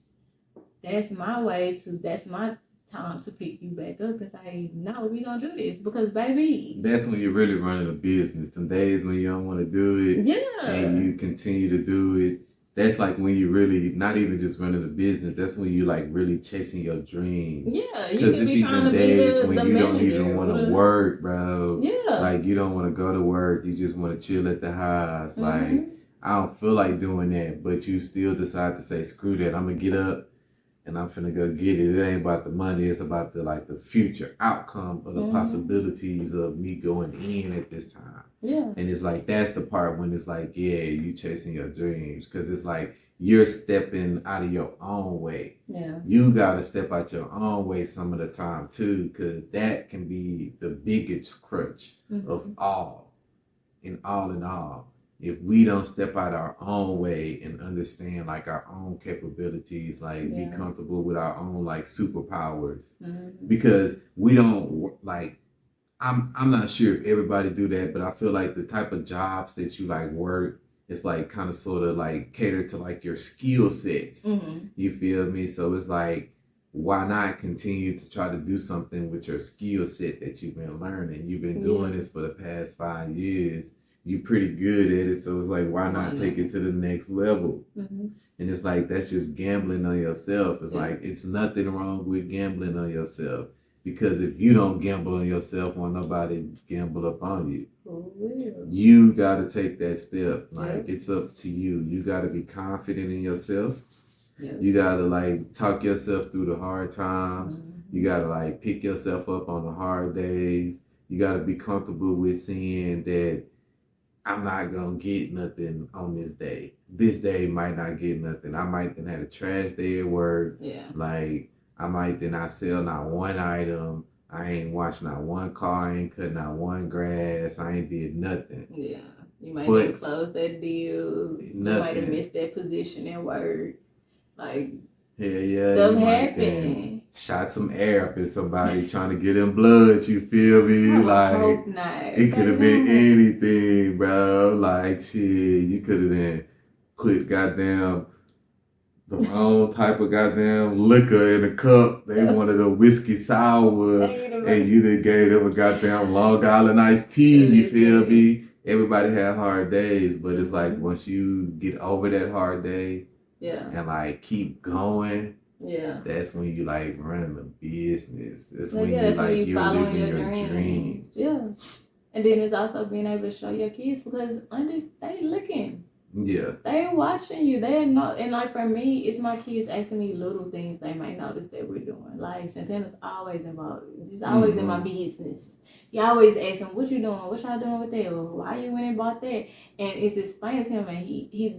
That's my time to pick you back up and say, no, we don't do this, because baby, that's when you're really running a business. Some days when you don't want to do it, and you continue to do it, that's like when you really not even just running a business. That's when you like really chasing your dreams. Yeah, you Because could it's be trying even to be days the when you don't even manager. want to work, bro. Yeah. Like you don't want to go to work. You just want to chill at the house. Mm-hmm. Like I don't feel like doing that, but you still decide to say, screw that. I'm gonna get up and I'm finna go get it. It ain't about the money. It's about the future outcome of the possibilities of me going in at this time. Yeah. And it's like, that's the part when it's like, yeah, you chasing your dreams. Cause it's like, you're stepping out of your own way. Yeah. You got to step out your own way some of the time too, because that can be the biggest crutch of all. In all. If we don't step out our own way and understand like our own capabilities, like be comfortable with our own like superpowers, because we don't like, I'm not sure if everybody do that, but I feel like the type of jobs that you like work, it's like kind of sort of like cater to like your skill sets. You feel me? So it's like, why not continue to try to do something with your skill set that you've been learning? You've been doing this for the past 5 years. You're pretty good at it. So it's like, why not take it to the next level? And it's like, that's just gambling on yourself. It's like, it's nothing wrong with gambling on yourself. Because if you don't gamble on yourself, won't nobody gamble upon you. You got to take that step. Like, it's up to you. You got to be confident in yourself. You got to, like, talk yourself through the hard times. You got to, like, pick yourself up on the hard days. You got to be comfortable with seeing that I'm not going to get nothing on this day. This day might not get nothing. I might then have a trash day at work. Like, I might then not sell not one item. I ain't washed not one car. I ain't cut not one grass. I ain't did nothing. Yeah. You might have closed that deal. You might have missed that position at work. Like, stuff happen. Shot some air up at somebody trying to get in blood. You feel me? I hope not. It could have been anything, bro. Like, shit, you could have then put goddamn the wrong type of goddamn liquor in a cup. They wanted a whiskey sour, and you done gave them a goddamn Long Island iced tea. You feel me? Everybody had hard days, but it's like once you get over that hard day, and like keep going, that's when you like running a business. That's when you like you're living your dreams. Yeah, and then it's also being able to show your kids because they looking. Yeah. They watching you. They know, and like for me, it's my kids asking me little things they might notice that we're doing. Like Santana's always involved. He's always in my business. He always asking, "What you doing? What y'all doing with that? Or why you went and bought that?" And it's explained to him, and he's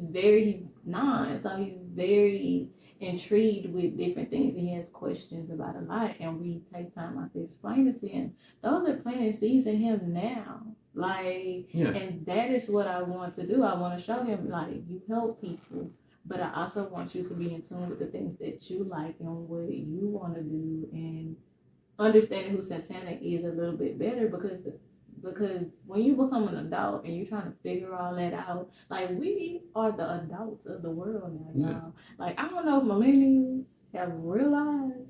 9, so he's very intrigued with different things, and he has questions about a lot. And we take time out to explain it to him. Those are planting seeds in him now. Like, and that is what I want to do. I want to show him, like, you help people, but I also want you to be in tune with the things that you like and what you want to do, and understanding who Santana is a little bit better because when you become an adult and you're trying to figure all that out, like, we are the adults of the world now, y'all. Like, I don't know if millennials have realized.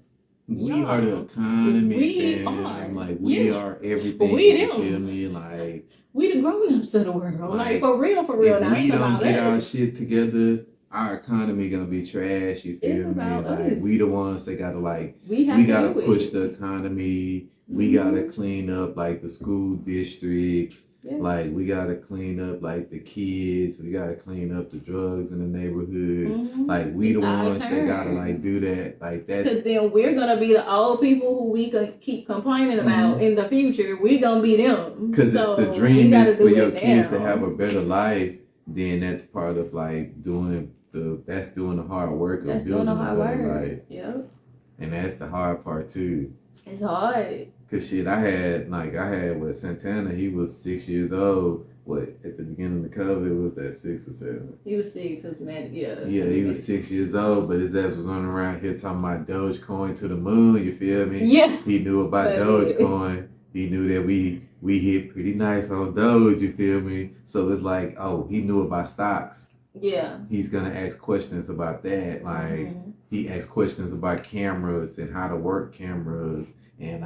We are the economy. We are. Like, we are everything. We you feel me? Like, we the grown-ups of the world. Like for real. If now, we don't get our shit together, our economy gonna be trash. You feel me? Like, we the ones that gotta we gotta push the economy. We gotta clean up like the school districts. Like, we gotta clean up like the kids. We gotta clean up the drugs in the neighborhood. Like, we the ones that gotta do that. Like, that's because then we're gonna be the old people who we can keep complaining about in the future. We gonna be them. Because if the dream is for your kids to have a better life, then that's part of doing the hard work of building a better life. Yep. And that's the hard part too. It's hard. Cause shit, I had with Santana, he was 6 years old. At the beginning of the COVID, was that 6 or 7? He was 6, his man, Yeah, he was 6 years old, but his ass was running around here talking about Dogecoin to the moon, you feel me? Yeah. He knew about Dogecoin. He knew that we hit pretty nice on Doge, you feel me? So it's like, oh, he knew about stocks. Yeah. He's gonna ask questions about that. Like, he asked questions about cameras and how to work cameras and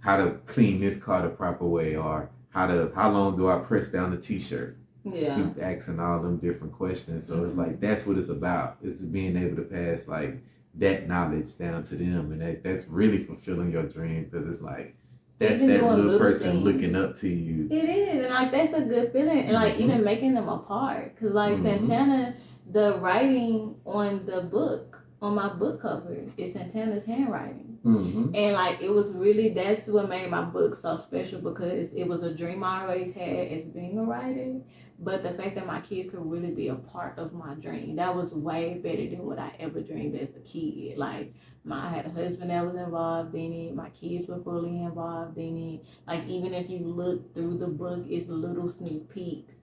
how to clean this car the proper way, or how long do I press down the t-shirt? Yeah. Keep asking all them different questions. So it's like that's what it's about. It's being able to pass like that knowledge down to them, and that's really fulfilling your dream because it's like that's Even that doing little little person things. looking up to you. It is, and like that's a good feeling, and like even making them apart, cause like Santana, the writing on the book, on my book cover, is Santana's handwriting, and like it was really that's what made my book so special because it was a dream I always had as being a writer, but the fact that my kids could really be a part of my dream, that was way better than what I ever dreamed as a kid. Like I had a husband that was involved in it. My kids were fully involved in it. Like even if you look through the book, it's little sneak peeks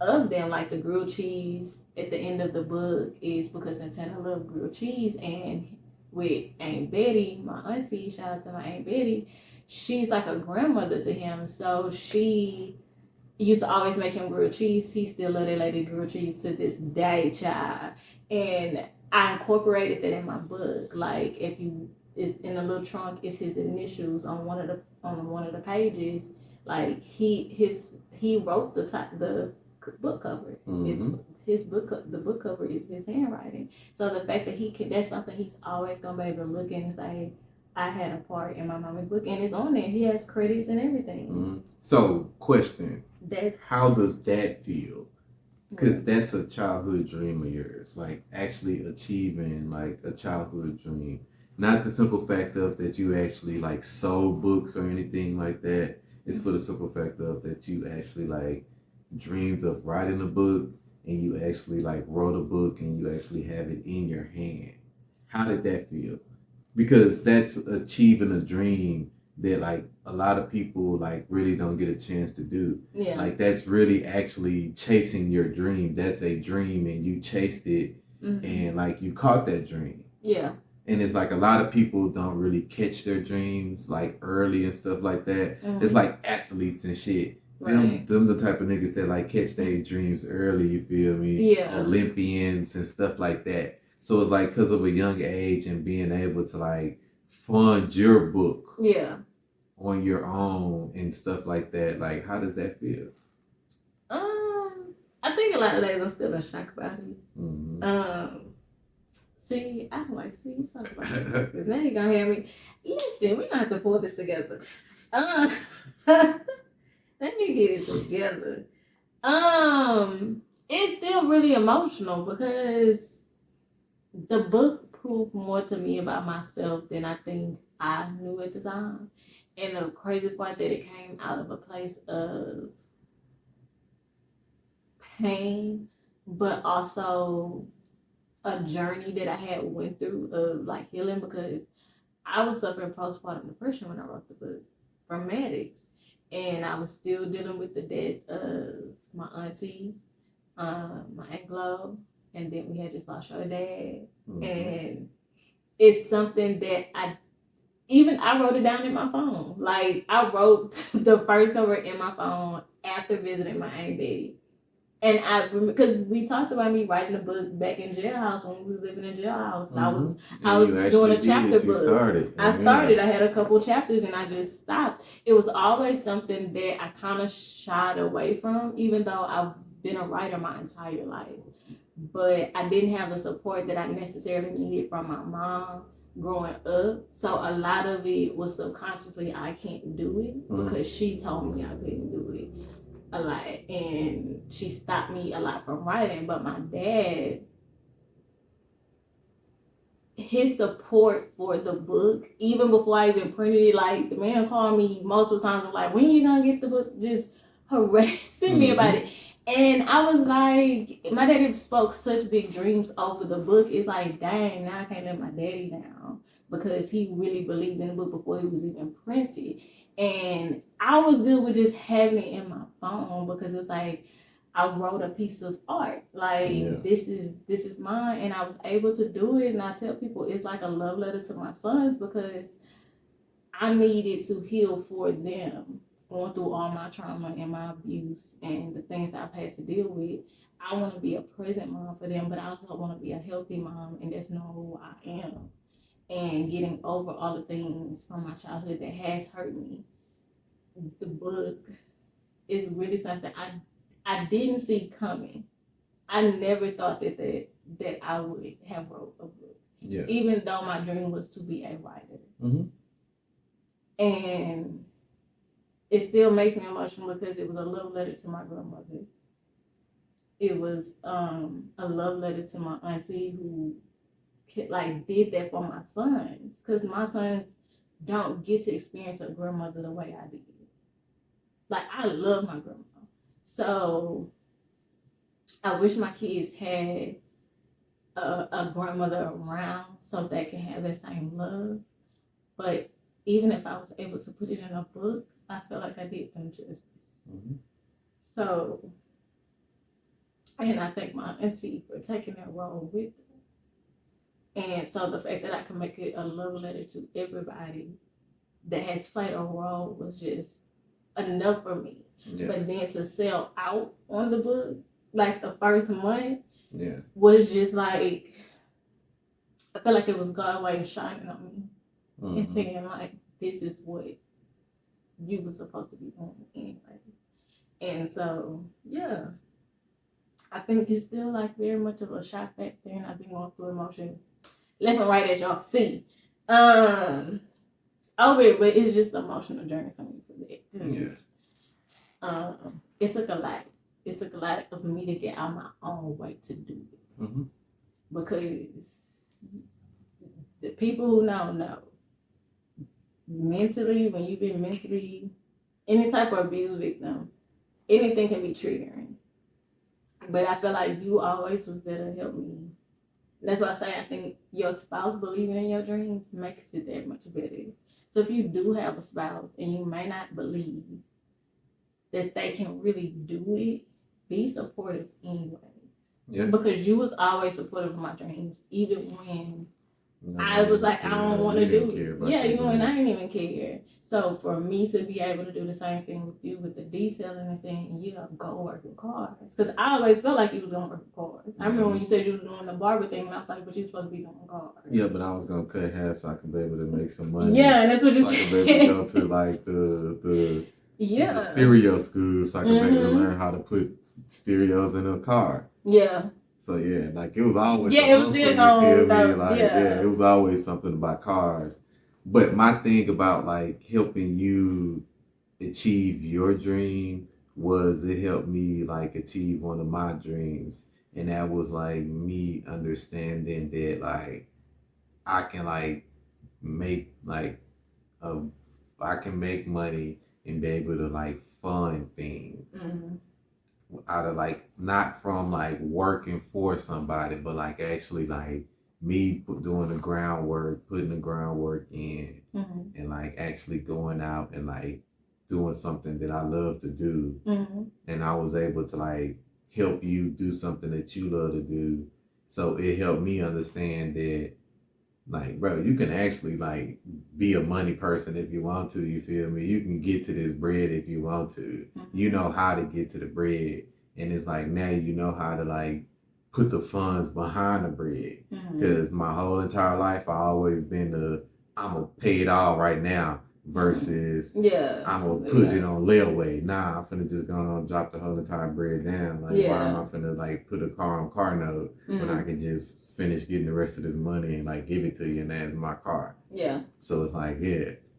of them. Like the grilled cheese at the end of the book is because Santana loved grilled cheese, and with Aunt Betty, my auntie, shout out to my Aunt Betty, she's like a grandmother to him. So she used to always make him grilled cheese. He still love that lady grilled cheese to this day, child. And I incorporated that in my book. Like if you it's in a little trunk, it's his initials on one of the pages. Like he wrote the book cover. It's his book. The book cover is his handwriting. So the fact that he can, that's something he's always gonna be able to look at and say, I had a part in my mama's book, and it's on there. He has credits and everything. So, question: how does that feel? Because that's a childhood dream of yours, like actually achieving like a childhood dream. Not the simple fact of that you actually like sold books or anything like that. It's for the simple fact of that you actually like dreamed of writing a book and you actually like wrote a book and you actually have it in your hand. How did that feel? Because that's achieving a dream that like a lot of people like really don't get a chance to do. Yeah. Like that's really actually chasing your dream. That's a dream and you chased it and like you caught that dream. Yeah. And it's like a lot of people don't really catch their dreams like early and stuff like that. It's like athletes and shit. Right. Them the type of niggas that like catch their dreams early, you feel me? Yeah. Olympians and stuff like that. So it's like because of a young age and being able to like fund your book on your own and stuff like that. Like, how does that feel? I think a lot of days I'm still in shock about it. See, I don't like to see you talk about it because now you're gonna have me. Listen, we're gonna have to pull this together. Let me get it together. It's still really emotional because the book proved more to me about myself than I think I knew at the time. And the crazy part that it came out of a place of pain, but also a journey that I had went through of like healing because I was suffering postpartum depression when I wrote the book from addicts. And I was still dealing with the death of my auntie, my Aunt Glo, and then we had just lost our dad. And it's something that I wrote it down in my phone. Like I wrote the first cover in my phone after visiting my Aunt Betty. And I remember because we talked about me writing a book back in jailhouse when we was living in jailhouse. I was doing a chapter book. I started. I had a couple chapters and I just stopped. It was always something that I kind of shied away from, even though I've been a writer my entire life. But I didn't have the support that I necessarily needed from my mom growing up. So a lot of it was subconsciously I can't do it because she told me I couldn't do it a lot, and she stopped me a lot from writing. But my dad, his support for the book, even before I even printed it, like the man called me multiple times, like, when you gonna get the book, just harassing me about it. And I was like, my daddy spoke such big dreams over the book. It's like, dang, now I can't let my daddy down because he really believed in the book before it was even printed. And I was good with just having it in my phone because it's like I wrote a piece of art. Like this is mine, and I was able to do it. And I tell people it's like a love letter to my sons because I needed to heal for them, going through all my trauma and my abuse and the things that I've had to deal with. I want to be a present mom for them, but I also want to be a healthy mom, and that's not who I am. And getting over all the things from my childhood that has hurt me. The book is really something I didn't see coming. I never thought that I would have wrote a book. Yeah. Even though my dream was to be a writer. Mm-hmm. And it still makes me emotional because it was a love letter to my grandmother. It was a love letter to my auntie who like did that for my sons, because my sons don't get to experience a grandmother the way I did. Like, I love my grandma, so I wish my kids had a grandmother around so they can have that same love. But even if I was able to put it in a book, I feel like I did them justice. Mm-hmm. So, and I thank my auntie for taking that role with them. And so the fact that I can make it a love letter to everybody that has played a role was just enough for me. Yeah. But then to sell out on the book, like the first month, yeah, was just like, I feel like it was God's way of shining on me and saying, like, this is what you were supposed to be doing anyway. And so, yeah, I think it's still like very much of a shock factor, and I've been going through emotions left and right, as y'all see. Over it, but it's just an emotional journey for me for that. It took a lot. It took a lot of me to get out my own way to do it. Mm-hmm. Because the people who know mentally, when you've been mentally any type of abuse victim, anything can be triggering. But I feel like you always was there to help me. That's why I say I think your spouse believing in your dreams makes it that much better. So if you do have a spouse and you may not believe that they can really do it, be supportive anyway. Yeah. Because you was always supportive of my dreams, even when I was like, I don't want to do it. Yeah, even when I didn't even care. So for me to be able to do the same thing with you, with the detailing and saying, yeah, go work with cars. Because I always felt like you was going to work with cars. I remember when you said you was doing the barber thing, and I was like, but you're supposed to be doing cars. Yeah, but I was going to cut hair so I could be able to make some money. Yeah, and that's what so I could be able to go to like the stereo school so I could be able to learn how to put stereos in a car. Yeah. So yeah, like it was always it was still it was always something about cars. But my thing about like helping you achieve your dream was it helped me like achieve one of my dreams, and that was like me understanding that like I can like make like I can make money and be able to like fund things. Mm-hmm. Out of like not from like working for somebody, but like actually like me doing the groundwork, putting the groundwork in, and like actually going out and like doing something that I love to do. And I was able to like help you do something that you love to do. So it helped me understand that like, bro, you can actually like be a money person if you want to, you feel me? You can get to this bread if you want to. You know how to get to the bread. And it's like now you know how to like put the funds behind the bread. Because my whole entire life I always been I'm gonna pay it all right now versus I'm gonna put it on layaway. Nah, I'm finna just go on and drop the whole entire bread down. Like why am I finna like put a car on car note when I can just finish getting the rest of this money and like give it to you and that's my car. Yeah. So it's like,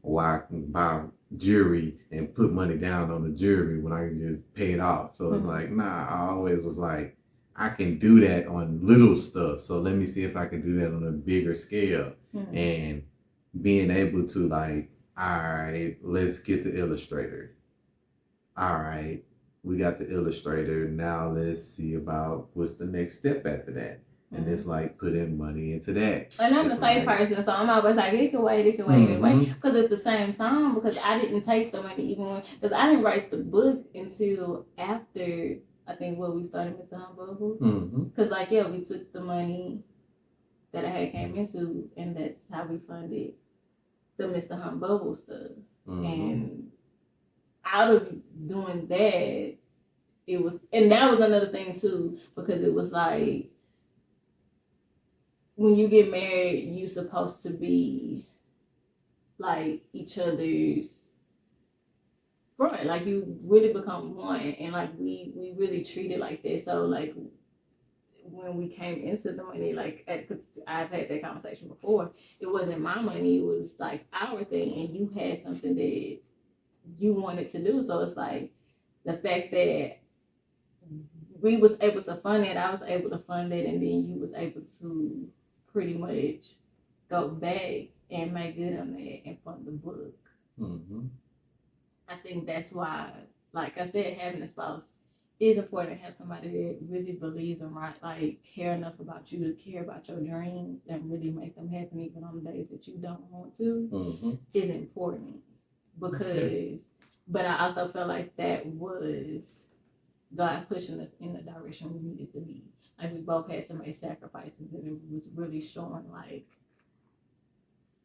why I can buy jewelry and put money down on the jewelry when I can just pay it off. So it's like, nah, I always was like, I can do that on little stuff. So let me see if I can do that on a bigger scale. And being able to like, all right, let's get the illustrator. All right, we got the illustrator. Now let's see about what's the next step after that. And it's like putting money into that. And I'm the same person, so I'm always like, it can wait. Because at the same time, because I didn't take the money even because I didn't write the book until after, I think, we started Mr. Hunt Bubble. Because we took the money that I had came into, and that's how we funded the Mr. Hunt Bubble stuff. And out of doing that, it was, and that was another thing too, because it was like, when you get married, you're supposed to be like each other's front. Like you really become one, and like we really treat it like that. So like when we came into the money, like because I've had that conversation before, it wasn't my money, it was like our thing, and you had something that you wanted to do. So it's like the fact that we was able to fund it, I was able to fund it, and then you was able to pretty much go back and make good on that and fund the book. Mm-hmm. I think that's why, like I said, having a spouse is important. To have somebody that really believes and like care enough about you to care about your dreams and really make them happen even on the days that you don't want to Mm-hmm. is important because. But I also felt like that was God pushing us in the direction we needed to be. Like we both had to make sacrifices, and it was really showing like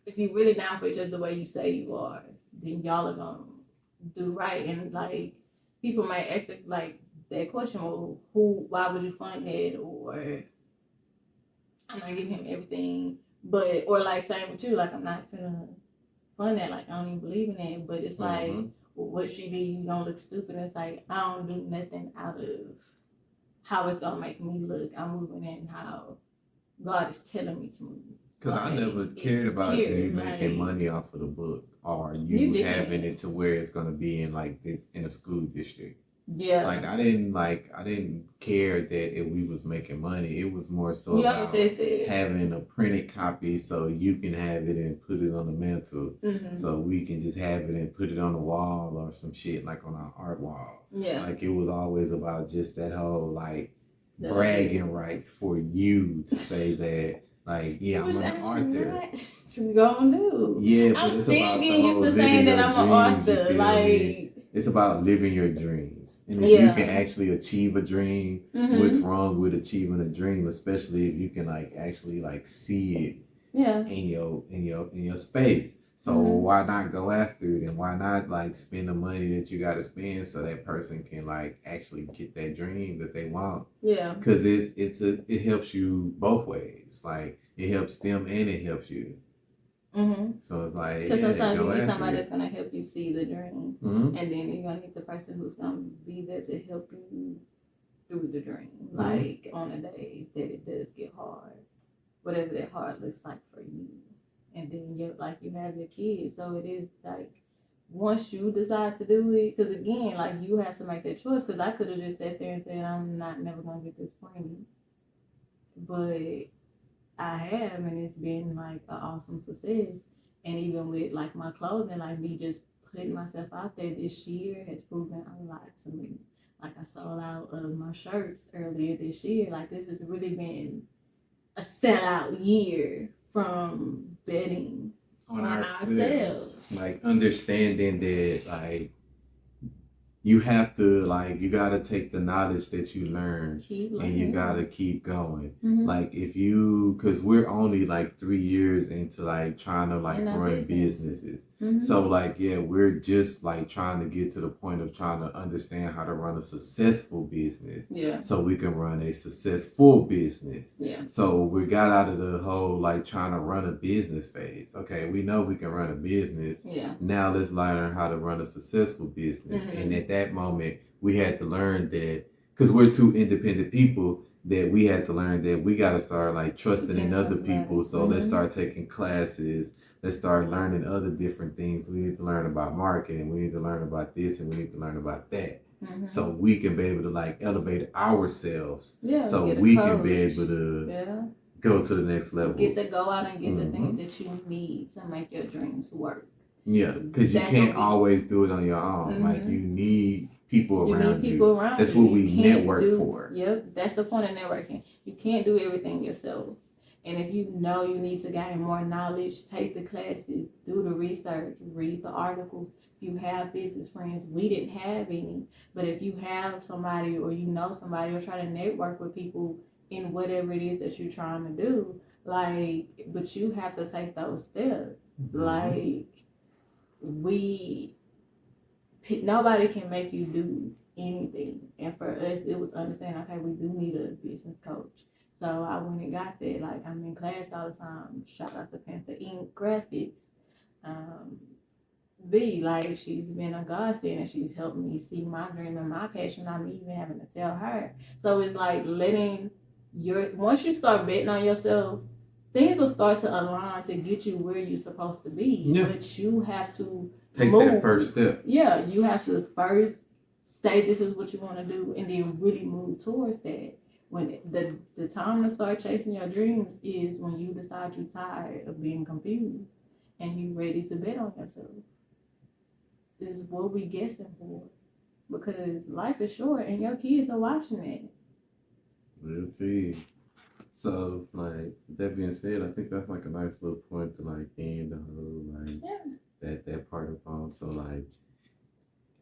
if you really down for each other the way you say you are, then y'all are gonna do right. And like people might ask like that question, well, why would you fund that? Or I'm not giving him everything, but or like same with you, like I'm not gonna fund that, like I don't even believe in that. But it's like well, what she did, you gonna look stupid. It's like I don't do nothing out of how it's gonna make me look. I'm moving in how God is telling me to move. Because I never cared about you making money off of the book or you having it to where it's gonna be in like in a school district. Yeah. Like I didn't care that if we was making money. It was more so about having a printed copy so you can have it and put it on the mantle. Mm-hmm. So we can just have it and put it on the wall or some shit like on our art wall. Yeah. Like it was always about just that whole like bragging rights for you to say that like, yeah, I'm an author. Gonna do. Yeah, but I'm it's still about getting used to saying that I'm an author. Like it's about living your dreams. And if you can actually achieve a dream, what's wrong with achieving a dream, especially if you can like actually like see it in your space. So why not go after it, and why not like spend the money that you got to spend so that person can like actually get that dream that they want? Yeah, because it helps you both ways. Like it helps them and it helps you. Mm-hmm. So it's like because sometimes you need somebody that's gonna help you see the dream, and then you're gonna need the person who's gonna be there to help you through the dream, like on the days that it does get hard, whatever that hard looks like for you. And then you have your kids, so it is like once you decide to do it, because again, like you have to make that choice. Because I could have just sat there and said I'm never gonna get this pregnant, but I have, and it's been like an awesome success. And even with like my clothing, like me just putting myself out there this year has proven a lot to me. Like I sold out of my shirts earlier this year. Like this has really been a sellout year from betting on ourselves. Like understanding that like you have to like you gotta take the knowledge that you learned and you gotta keep going. Like if you because we're only like 3 years into like trying to like run businesses. So like we're just like trying to get to the point of trying to understand how to run a successful business. Yeah. So we can run a successful business. Yeah. So we got out of the whole like trying to run a business phase. Okay, we know we can run a business. Yeah. Now let's learn how to run a successful business. And at that moment we had to learn that because we're two independent people that we had to learn that we got to start like trusting in other people. So let's start taking classes. Let's start learning other different things. We need to learn about marketing. We need to learn about this and we need to learn about that. So we can be able to like elevate ourselves. Yeah, so we can be able to go to the next level. Get to go out and get the things that you need to make your dreams work. Yeah, because you can't always do it on your own. Like you need people around you. That's what we network for. Yep, that's the point of networking. You can't do everything yourself. And if you know you need to gain more knowledge, take the classes, do the research, read the articles. If you have business friends, we didn't have any. But if you have somebody or you know somebody or try to network with people in whatever it is that you're trying to do, like, but you have to take those steps. Like, nobody can make you do anything. And for us, it was understanding, okay, we do need a business coach. So I went and got that. Like, I'm in class all the time. Shout out to Panther Ink Graphics. be. Like, she's been a godsend and she's helped me see my dream and my passion. I'm even having to tell her. So it's like letting once you start betting on yourself, things will start to align to get you where you're supposed to be. Yeah. But you have to take that first step. Yeah, you have to first say this is what you want to do and then really move towards that. When the time to start chasing your dreams is when you decide you're tired of being confused and you're ready to bet on yourself. This is what we guessing for. Because life is short and your kids are watching it. Real tea. So, like, that being said, I think that's like a nice little point to like end the whole that part of the phone. So, like,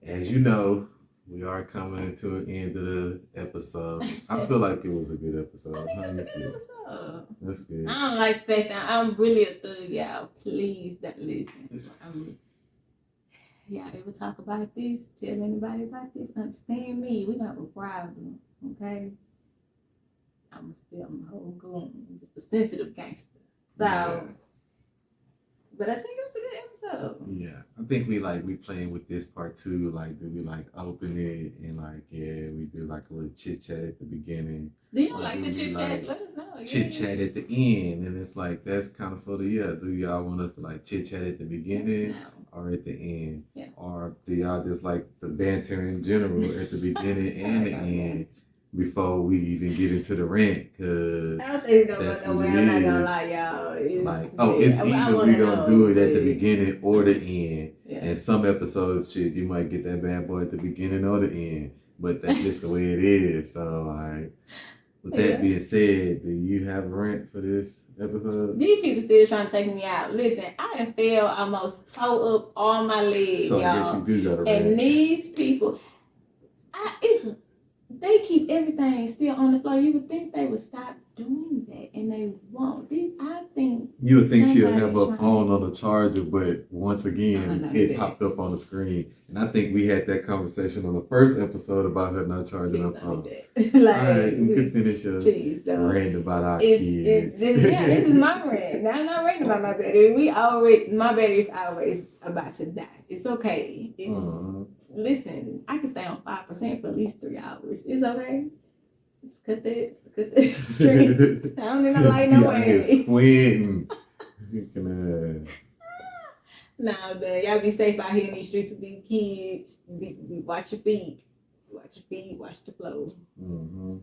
as you know, we are coming to an end of the episode. I feel like it was a good episode. I think it's a good episode. That's good. I don't like the fact that I'm really a thug, y'all. Please don't listen. Y'all ever talk about this? Tell anybody about this? Understand me. We got a problem, okay? I'm a whole goon. I'm just a sensitive gangster. So, but I think it was a good episode. Yeah, I think we playing with this part too. Like, do we like open it and like we do like a little chit chat at the beginning. Do you like the chit chat? Let us know. Chit chat at the end, and it's like that's kind of sort of Do y'all want us to like chit chat at the beginning or at the end, or do y'all just like the banter in general at the beginning and the end? Before we even get into the rant, because I don't think it's gonna go nowhere. I'm not gonna lie, y'all. It's either we gonna do it at the beginning or the end. And some episodes, shit, you might get that bad boy at the beginning or the end, but that's just the way it is. So, with that being said, do you have a rant for this episode? These people still trying to take me out. Listen, I done fell almost toe up all my legs, so y'all. I guess you do got a rant. And these people, they keep everything still on the floor. You would think they would stop doing that, and they won't. I think you would think she'll have her phone on the charger, but once again, it popped up on the screen. And I think we had that conversation on the first episode about her not charging her phone. Like, all right, we can finish your rant about our kids. This is my rant. Now I'm not ranting about my battery. My battery's always about to die. It's okay. Listen, I can stay on 5% for at least 3 hours. It's okay. Just cut that string. I don't need no light no way. Squinting. Nah, but y'all be safe out here in these streets with these kids. Watch your feet. Watch your feet. Watch the flow. Mm-hmm.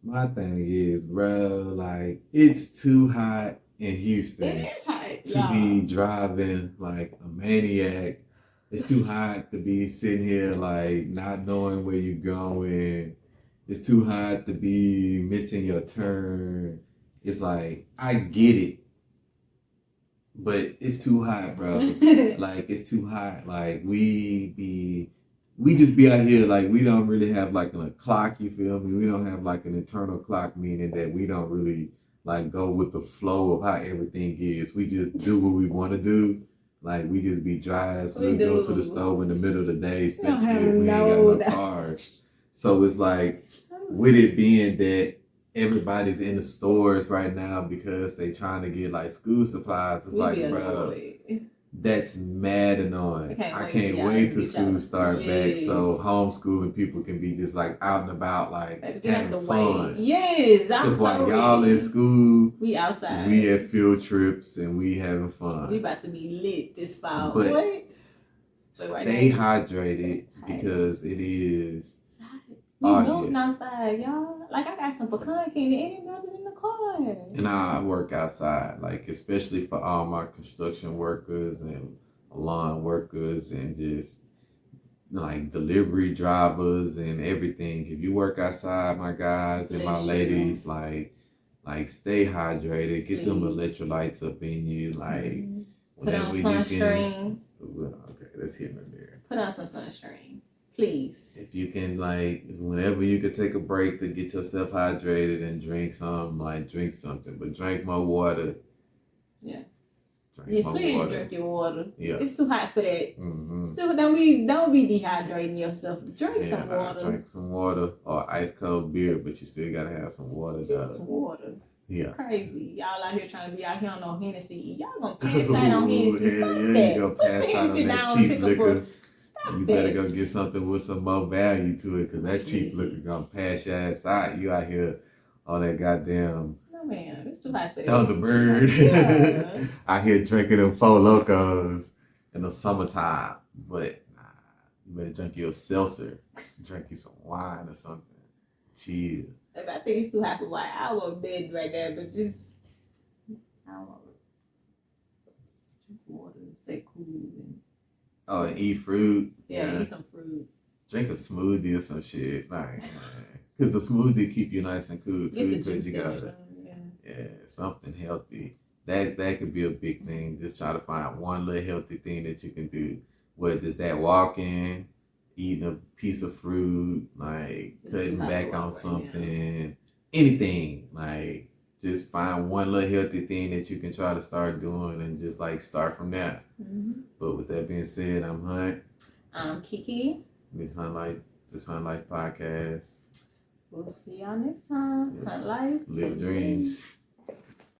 My thing is, bro, like, it's too hot in Houston. It is hot. To be driving like a maniac. It's too hot to be sitting here like not knowing where you're going. It's too hot to be missing your turn. It's like, I get it, but it's too hot, bro. Like, it's too hot. Like, we just be out here like we don't really have like a clock, you feel me? We don't have like an internal clock, meaning that we don't really like go with the flow of how everything is. We just do what we want to do. Like, we just be dry as we'll go to the stove in the middle of the day, especially if we ain't got no cars. So it's like, with it being that everybody's in the stores right now because they trying to get like school supplies, it's like, bro, that's mad annoying. I can't wait till school start back so homeschooling people can be just like out and about, like having fun. Yes, because while y'all in school, we outside. We at field trips and we having fun. We about to be lit this fall. But stay hydrated because it is. We melting outside, y'all. Like, I got some pecan candy and it melted in the car. And I work outside, like, especially for all my construction workers and lawn workers and just like delivery drivers and everything. If you work outside, my guys and my ladies, like stay hydrated. Get them electrolytes up in you. Like, put on sunscreen. Okay, let's hit them there. Put on some sunscreen. Please. If you can, like, whenever you can take a break to get yourself hydrated and drink something, but drink more water. Yeah. Please drink your water. Yeah. It's too hot for that. Mm-hmm. So don't be dehydrating yourself. Drink some water. Drink some water or ice cold beer, but you still gotta have some water. Just water. Yeah. Crazy. Y'all out here trying to be out here on no Hennessy. Y'all gonna pass out on Hennessy. Hell Stop yeah, that. you gonna pass out on Hennessy that down and cheap pick up a liquor. Stop You that. better go get something with some more value to it, cause that cheap Easy. liquor gonna pass your ass out. You out here on that goddamn No man, it's too hot for that. Thunderbird. Yeah. Out here drinking them Four Locos in the summertime. But nah, you better drink your seltzer. Drink you some wine or something. Chill. If I think it's too hot for wine, I won't dead right there, but just I don't know. Drink water and stay cool and Oh, and eat fruit. yeah, eat some fruit. Drink a smoothie or some shit. Like, because the smoothie keep you nice and cool Get too. the Because juice you in got it. something healthy. That could be a big thing. Just try to find one little healthy thing that you can do. Whether it's that walking, eating a piece of fruit, like It's cutting too hot back to walk on right something, anything. Like just find one little healthy thing that you can try to start doing and just like start from there. Mm-hmm. But with that being said, I'm Hunt. I'm Keakea. This Hunt Life podcast. We'll see y'all next time. Hunt Life. Live dreams.